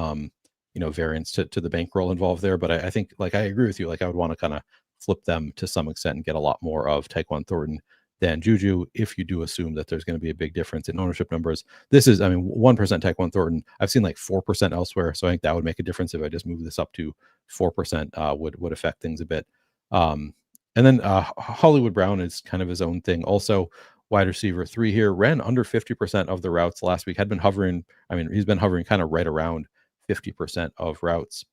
variance to the bankroll involved there. But I think, like, I agree with you. Like I would want to kind of flip them to some extent and get a lot more of Tyquan Thornton than Juju, if you do assume that there's going to be a big difference in ownership numbers. This is, 1% Tyquan Thornton. I've seen like 4% elsewhere. So I think that would make a difference if I just move this up to 4%, would affect things a bit. And then Hollywood Brown is kind of his own thing. Also, wide receiver 3 here, ran under 50% of the routes last week, had been hovering. He's been hovering kind of right around 50% of routes.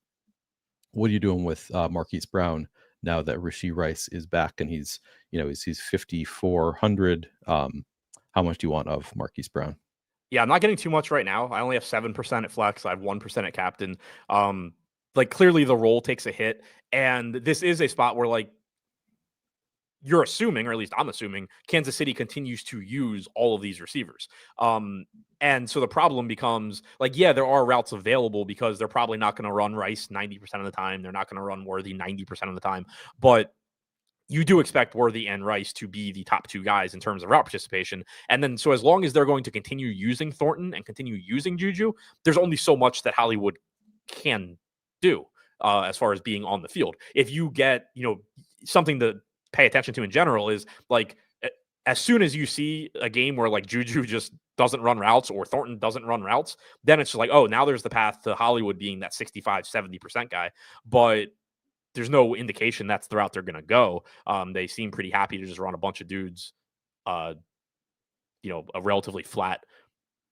What are you doing with Marquise Brown now that Rashee Rice is back and he's 5,400? How much do you want of Marquise Brown? Yeah, I'm not getting too much right now. I only have 7% at flex. I have 1% at captain. Like clearly the role takes a hit, and this is a spot where like you're assuming, or at least I'm assuming, Kansas City continues to use all of these receivers. And so the problem becomes like, yeah, there are routes available because they're probably not going to run Rice 90% of the time. They're not going to run Worthy 90% of the time. But you do expect Worthy and Rice to be the top 2 guys in terms of route participation. And then, so as long as they're going to continue using Thornton and continue using Juju, there's only so much that Hollywood can do as far as being on the field. If you get, something to pay attention to in general is like, as soon as you see a game where like Juju just doesn't run routes or Thornton doesn't run routes, then it's just like, oh, now there's the path to Hollywood being that 65, 70% guy. But there's no indication that's the route they're going to go. They seem pretty happy to just run a bunch of dudes, a relatively flat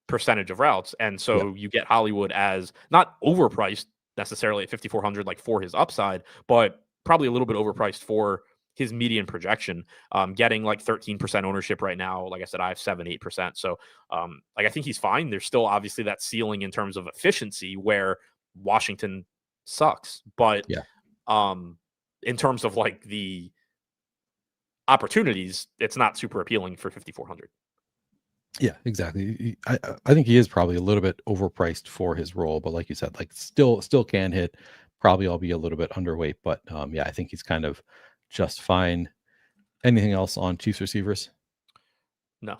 percentage of routes. And so you get Hollywood as not overpriced necessarily at 5,400, like for his upside, but probably a little bit overpriced for his median projection, getting like 13% ownership right now. Like I said, I have 7-8%. So like I think he's fine. There's still obviously that ceiling in terms of efficiency where Washington sucks, but in terms of like the opportunities, it's not super appealing for 5,400. Yeah, exactly. I think he is probably a little bit overpriced for his role, but like you said, like still can hit. Probably I'll be a little bit underweight, but I think he's kind of just fine. Anything else on Chiefs receivers? No.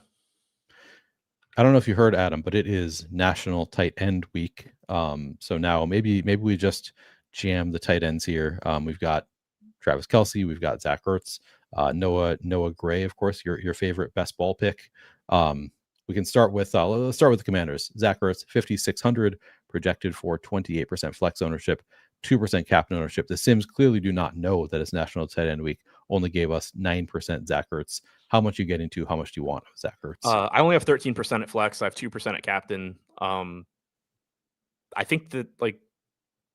I don't know if you heard, Adam, but it is National Tight End Week. So now maybe we just jam the tight ends here. We've got Travis Kelce, we've got Zach Ertz, Noah Gray, of course, your favorite best ball pick. We can start with let's start with the Commanders. Zach Ertz, 5,600, projected for 28% flex ownership, 2% captain ownership. The Sims clearly do not know that it's National Tight End Week. Only gave us 9% Zach Ertz. How much you get into? How much do you want of Zach Ertz? I only have 13% at flex. I have 2% at captain. I think that like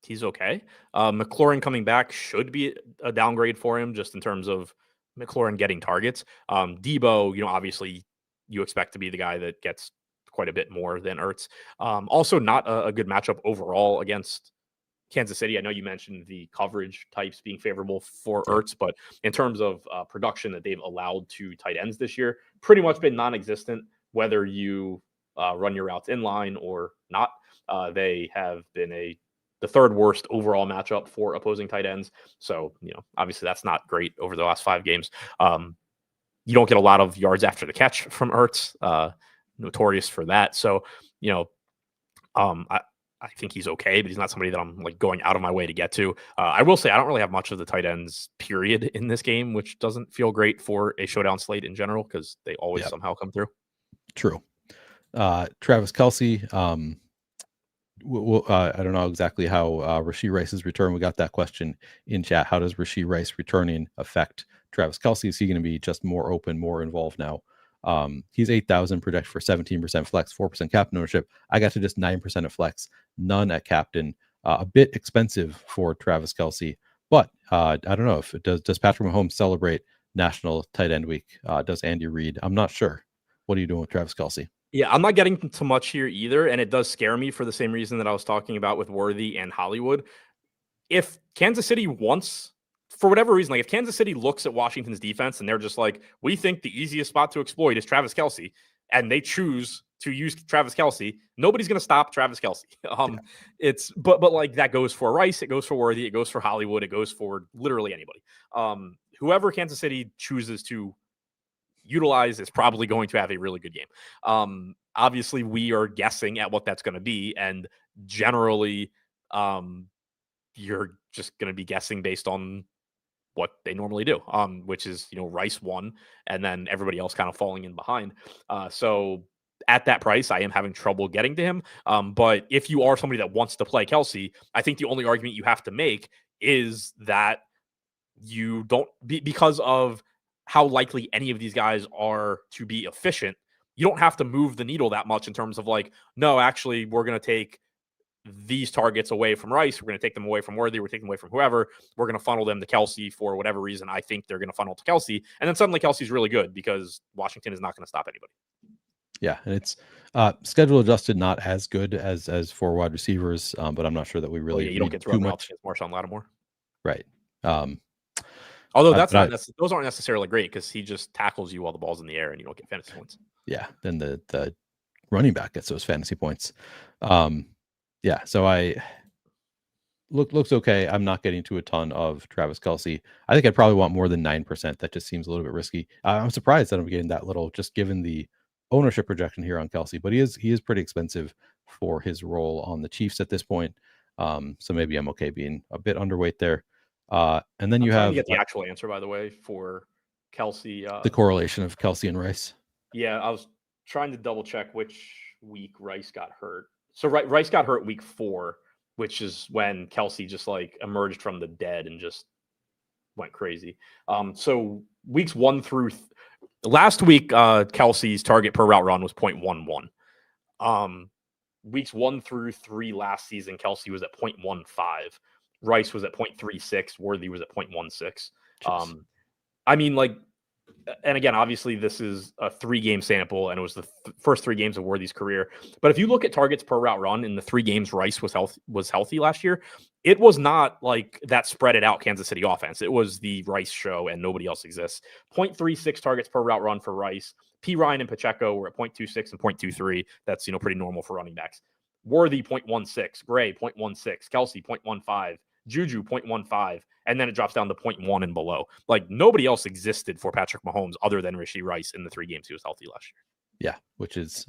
he's okay. McLaurin coming back should be a downgrade for him, just in terms of McLaurin getting targets. Debo, obviously you expect to be the guy that gets quite a bit more than Ertz. Also not a good matchup overall against Kansas City. I know you mentioned the coverage types being favorable for Ertz, but in terms of production that they've allowed to tight ends this year, pretty much been non-existent, whether you run your routes in line or not. They have been the third worst overall matchup for opposing tight ends. So, obviously that's not great over the last 5 games. You don't get a lot of yards after the catch from Ertz, notorious for that. So, I think he's okay, but he's not somebody that I'm like going out of my way to get to. I will say I don't really have much of the tight ends period in this game, which doesn't feel great for a showdown slate in general because they always somehow come through. True. Travis Kelce. I don't know exactly how Rashee Rice's return. We got that question in chat. How does Rashee Rice returning affect Travis Kelce? Is he going to be just more open, more involved now? He's 8,000 projected for 17% flex, 4% captain ownership. I got to just 9% at flex, none at captain. A bit expensive for Travis Kelce, but I don't know if it does Patrick Mahomes celebrate National Tight End Week? Does Andy Reid? I'm not sure. What are you doing with Travis Kelce? Yeah, I'm not getting too much here either, and it does scare me for the same reason that I was talking about with Worthy and Hollywood. If Kansas City wants, for whatever reason, like if Kansas City looks at Washington's defense and they're just like, we think the easiest spot to exploit is Travis Kelce, and they choose to use Travis Kelce, nobody's going to stop Travis Kelce. It's but like that goes for Rice, it goes for Worthy, it goes for Hollywood, it goes for literally anybody. Whoever Kansas City chooses to utilize is probably going to have a really good game. Obviously, we are guessing at what that's going to be, and generally, you're just going to be guessing based on what they normally do, which is Rice won, and then everybody else kind of falling in behind. So at that price, I am having trouble getting to him. But if you are somebody that wants to play Kelce, I think the only argument you have to make is that you don't because of how likely any of these guys are to be efficient. You don't have to move the needle that much in terms of like, no, actually, we're going to take these targets away from Rice. We're going to take them away from Worthy. We're taking them away from whoever. We're going to funnel them to Kelce for whatever reason. I think they're going to funnel to Kelce. And then suddenly Kelce's really good because Washington is not going to stop anybody. Yeah, and it's schedule adjusted, not as good as for wide receivers, but I'm not sure that we really you don't get too much. Marshawn Lattimore, right? Although those aren't necessarily great because he just tackles you while the ball's in the air and you don't get fantasy points. Yeah, then the running back gets those fantasy points. Yeah, so I looks okay. I'm not getting to a ton of Travis Kelce. I think I'd probably want more than 9%. That just seems a little bit risky. I'm surprised that I'm getting that little, just given the ownership projection here on Kelce. But he is pretty expensive for his role on the Chiefs at this point. So maybe I'm okay being a bit underweight there. And then you have to get the actual answer, by the way, for Kelce. The correlation of Kelce and Rice. Yeah, I was trying to double check which week Rice got hurt. So Rice got hurt week 4, which is when Kelce just like emerged from the dead and just went crazy. So weeks 1 through last week, Kelce's target per route run was 0.11. Weeks 1 through 3 last season, Kelce was at 0.15. Rice was at 0.36. Worthy was at 0.16. I mean, like, and again, obviously this is a 3-game sample and it was the first 3 games of Worthy's career. But if you look at targets per route run in the 3 games Rice was healthy last year, it was not like that spread it out Kansas City offense. It was the Rice show and nobody else exists. 0.36 targets per route run for Rice. P. Ryan and Pacheco were at 0.26 and 0.23. That's, pretty normal for running backs. Worthy 0.16, Gray 0.16, Kelce 0.15, Juju 0.15, and then it drops down to 0.1 and below. Like nobody else existed for Patrick Mahomes other than Rashee Rice in the 3 games he was healthy last year. Yeah, which is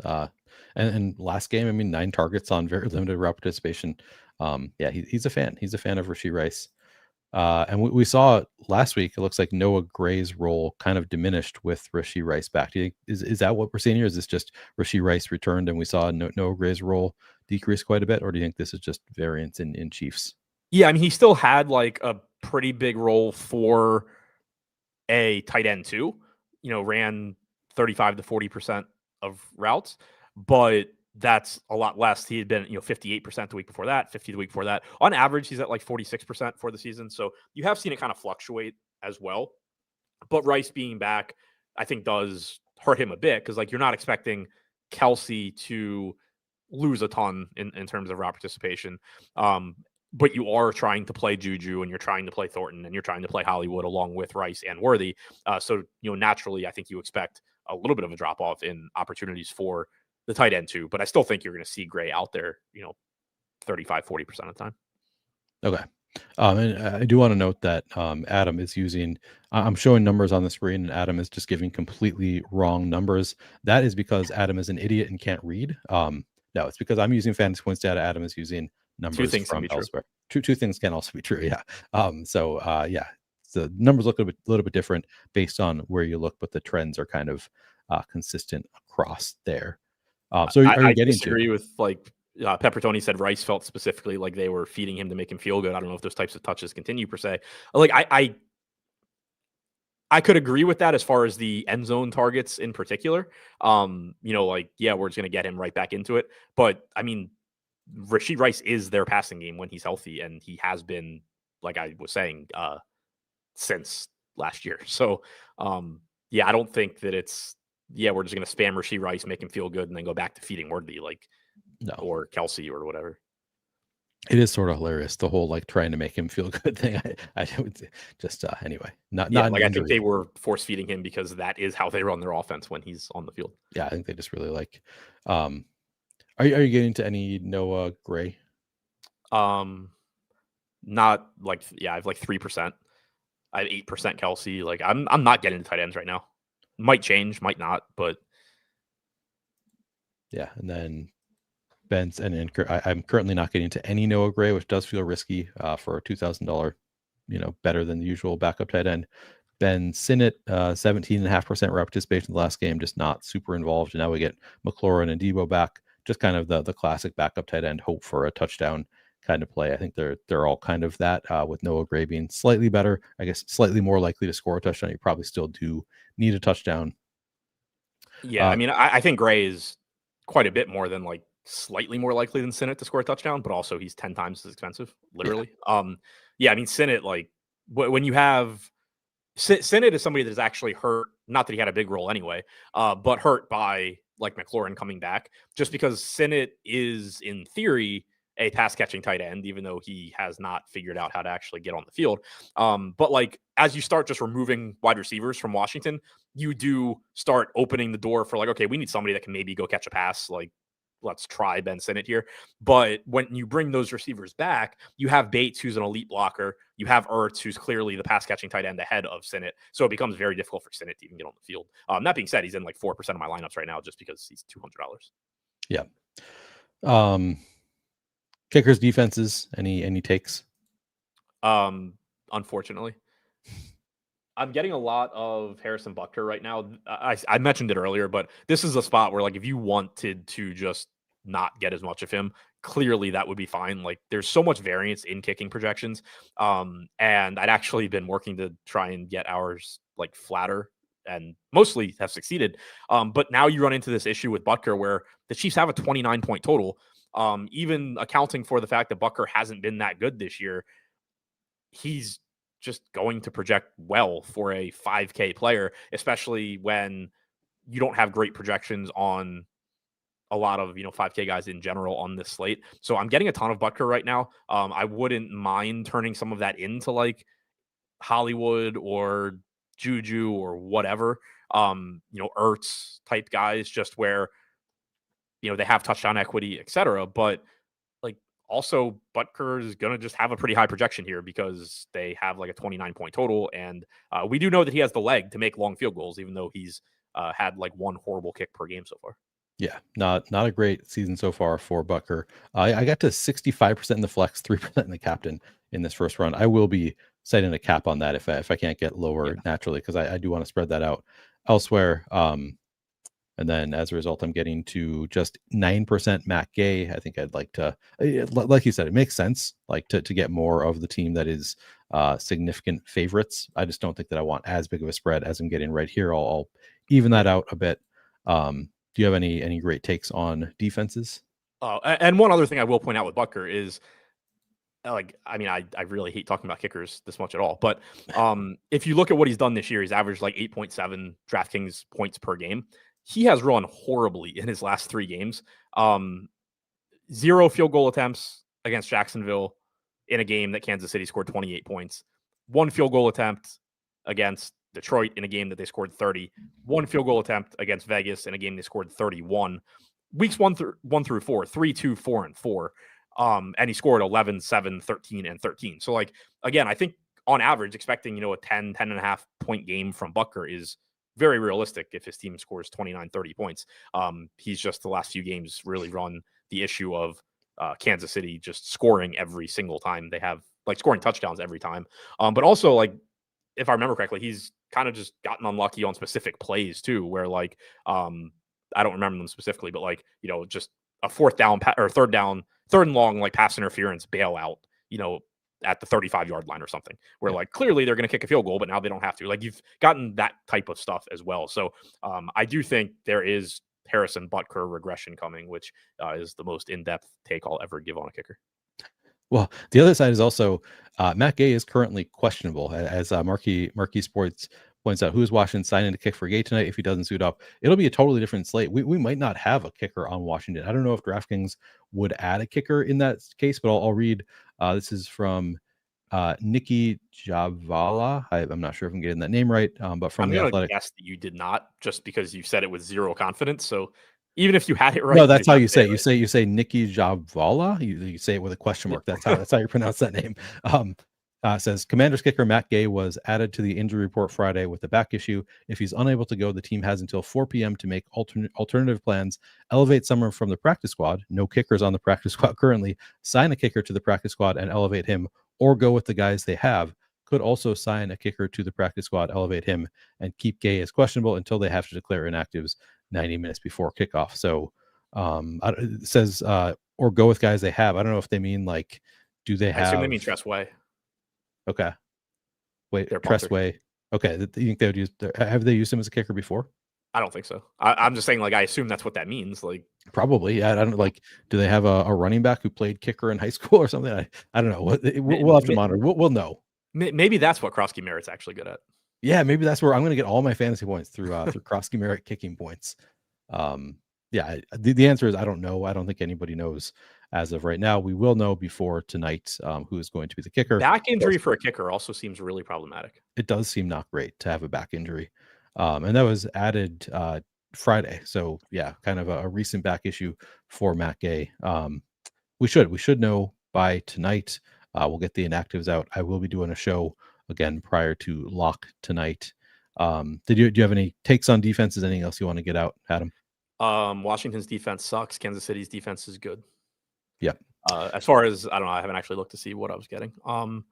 and last game, I mean, 9 targets on very limited route participation. Yeah, he's a fan. He's a fan of Rashee Rice. And we saw last week, it looks like Noah Gray's role kind of diminished with Rashee Rice back. Do you think, is that what we're seeing here? Is this just Rashee Rice returned and we saw Noah Gray's role decrease quite a bit? Or do you think this is just variance in Chiefs? Yeah, I mean, he still had like a pretty big role for a tight end too. Ran 35 to 40% of routes, but that's a lot less. He had been, 58% the week before that, 50 the week before that. On average, he's at like 46% for the season. So you have seen it kind of fluctuate as well. But Rice being back, I think does hurt him a bit because like you're not expecting Kelce to lose a ton in terms of route participation. But you are trying to play Juju and you're trying to play Thornton and you're trying to play Hollywood along with Rice and Worthy. So, naturally, I think you expect a little bit of a drop off in opportunities for the tight end too. But I still think you're going to see Gray out there, 35, 40% of the time. Okay. And I do want to note that Adam is using, I'm showing numbers on the screen and Adam is just giving completely wrong numbers. That is because Adam is an idiot and can't read. No, it's because I'm using fantasy points data. Adam is using numbers from elsewhere. Two things can also be true. Yeah. Yeah, the numbers look a little bit different based on where you look, but the trends are kind of consistent across there. So are you I getting disagree with like Pepper Tony said Rice felt specifically like they were feeding him to make him feel good. I don't know if those types of touches continue per se. Like I could agree with that as far as the end zone targets in particular. Like, yeah, we're just going to get him right back into it. But I mean, Rashid Rice is their passing game when he's healthy, and he has been, like I was saying, since last year. So, yeah, I don't think that it's, yeah, we're just going to spam Rashid Rice, make him feel good, and then go back to feeding Worthy, no? or Kelsey or whatever. It is sort of hilarious, the whole like trying to make him feel good thing. I would just anyway, not Yeah, an like I think injury. they were force feeding him because that is how they run their offense when he's on the field. Yeah, I think they just really like. Are you getting to any Noah Gray? Not like, yeah, I have like 3%. I have 8% Kelsey. Like I'm not getting the tight ends right now. Might change, might not, but Yeah, and then Ben's I'm currently not getting to any Noah Gray, which does feel risky for a $2,000, better than the usual backup tight end. Ben Sinnott, 17.5% rep participation in the last game, just not super involved. And now we get McLaurin and Debo back, just kind of the classic backup tight end, hope for a touchdown kind of play. I think they're all kind of that, with Noah Gray being slightly better, I guess slightly more likely to score a touchdown. You probably still do need a touchdown. yeah, I mean, I think Gray is quite a bit more than like slightly more likely than Sinnott to score a touchdown, but also he's 10 times as expensive, literally. Yeah, I mean, Sinnott, like when you have Sinnott is somebody that is actually hurt, not that he had a big role anyway, but hurt by like McLaurin coming back, just because Sinnott is in theory a pass catching tight end, even though he has not figured out how to actually get on the field. But like as you start just removing wide receivers from Washington, you do start opening the door for like, okay, we need somebody that can maybe go catch a pass. Like, let's try Ben Sinnott here. But when you bring those receivers back, you have Bates, who's an elite blocker. You have Ertz, who's clearly the pass catching tight end ahead of Sinnott. So it becomes very difficult for Sinnott to even get on the field. That being said, he's in like 4% of my lineups right now just because he's $200. Yeah. Kickers, defenses, any takes? Unfortunately, I'm getting a lot of Harrison Butker right now. I mentioned it earlier, but this is a spot where, like, if you wanted to just not get as much of him, clearly that would be fine. Like, there's so much variance in kicking projections. And I'd actually been working to try and get ours like flatter and mostly have succeeded. But now you run into this issue with Butker where the Chiefs have a 29-point total. Even accounting for the fact that Butker hasn't been that good this year, he's just going to project well for a 5K player, especially when you don't have great projections on a lot of 5K guys in general on this slate. So I'm getting a ton of Butker right now. I wouldn't mind turning some of that into like Hollywood or Juju or whatever. Ertz type guys, just where they have touchdown equity, etc. But like also Butker is going to just have a pretty high projection here because they have like a 29-point total. And we do know that he has the leg to make long field goals, even though he's had like one horrible kick per game so far. Yeah, not a great season so far for Butker. I got to 65% in the flex, 3% in the captain in this first run. I will be setting a cap on that if I can't get lower naturally, because I do want to spread that out elsewhere. And then as a result, I'm getting to just 9% Matt Gay. I think I'd like to, like you said, it makes sense, like to get more of the team that is significant favorites. I just don't think that I want as big of a spread as I'm getting right here. I'll even that out a bit. Do you have any great takes on defenses? And one other thing I will point out with Butker is, like, I mean, I really hate talking about kickers this much at all, but if you look at what he's done this year, he's averaged like 8.7 DraftKings points per game. He has run horribly in his last 3 games. 0 field goal attempts against Jacksonville in a game that Kansas City scored 28 points. 1 field goal attempt against Detroit in a game that they scored 30. 1 field goal attempt against Vegas in a game they scored 31. Weeks 1 through 4, 3, 2, 4, and 4. And he scored 11, 7, 13, and 13. So, like, again, I think on average, expecting, a 10 and a half point game from Butker is very realistic if his team scores 29, 30 points. He's just the last few games really run the issue of Kansas City just scoring every single time they have, like, scoring touchdowns every time. But also, like, if I remember correctly, he's kind of just gotten unlucky on specific plays too, where like I don't remember them specifically, but like, just a fourth down or third and long, like pass interference bailout, at the 35-yard line or something, where like clearly they're going to kick a field goal, but now they don't have to. Like, you've gotten that type of stuff as well. So I do think there is Harrison Butker regression coming, which is the most in-depth take I'll ever give on a kicker. Well, the other side is also Matt Gay is currently questionable, as Marquee Sports points out. Who is Washington signing to kick for Gay tonight if he doesn't suit up? It'll be a totally different slate. We might not have a kicker on Washington. I don't know if DraftKings would add a kicker in that case, but I'll read. This is from Nikki Javala. I'm not sure if I'm getting that name right, but from The Athletic. Guess that you did not, just because you said it with zero confidence. So even if you had it right, no, that's how you say it. You say Nikki Javala. You say it with a question mark. That's how you pronounce that name. Says Commanders kicker Matt Gay was added to the injury report Friday with a back issue. If he's unable to go, the team has until 4 p.m. to make alternative plans, elevate someone from the practice squad. No kickers on the practice squad currently. Sign a kicker to the practice squad and elevate him, or go with the guys they have. Could also sign a kicker to the practice squad, elevate him, and keep Gay as questionable until they have to declare inactives 90 minutes before kickoff. So it says or go with guys they have. I don't know if they mean like, do they have? I assume they mean Tressway. Okay. Wait, Tressway. Okay. You think they would use? Have they used him as a kicker before? I don't think so. I'm just saying, like, I assume that's what that means. Like, probably. Yeah. I don't like. Do they have a running back who played kicker in high school or something? I don't know. We'll have to monitor. We'll know. Maybe that's what Krosky Merritt's actually good at. Yeah, maybe that's where I'm going to get all my fantasy points through Krosky Merritt kicking points. Yeah, the answer is I don't know. I don't think anybody knows as of right now. We will know before tonight who is going to be the kicker. Back injury for a kicker also seems really problematic. It does seem not great to have a back injury. And that was added Friday. So yeah, kind of a recent back issue for Matt Gay. We should know by tonight. We'll get the inactives out. I will be doing a show again prior to lock tonight. Do you have any takes on defenses? Anything else you want to get out, Adam? Washington's defense sucks. Kansas City's defense is good. Yeah. As far as I don't know, I haven't actually looked to see what I was getting. Of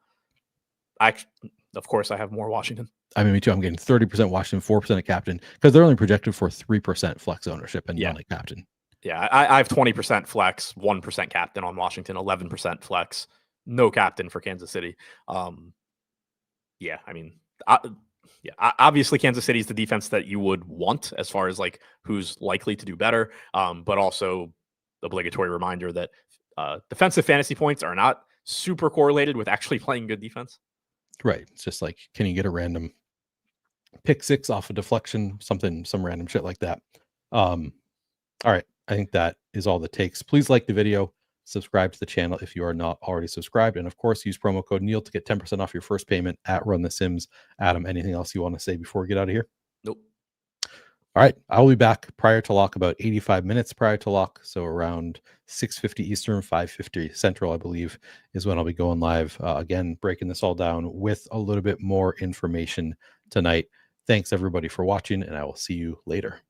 course, I have more Washington. I mean, me too. I'm getting 30% Washington, 4% of captain, because they're only projected for 3% flex ownership and only captain. Yeah, I have 20% flex, 1% captain on Washington, 11% flex, no captain for Kansas City. Yeah, I mean, obviously Kansas City is the defense that you would want as far as like who's likely to do better. But also obligatory reminder that defensive fantasy points are not super correlated with actually playing good defense. Right. It's just like, can you get a random pick six off a deflection, some random shit like that. All right. I think that is all the takes. Please like the video, subscribe to the channel if you are not already subscribed. And of course, use promo code Neil to get 10% off your first payment at Run the Sims. Adam, anything else you want to say before we get out of here? Nope. All right. I'll be back prior to lock, about 85 minutes prior to lock. So around 6:50 Eastern, 5:50 Central, I believe, is when I'll be going live. Again, breaking this all down with a little bit more information tonight. Thanks everybody for watching, and I will see you later.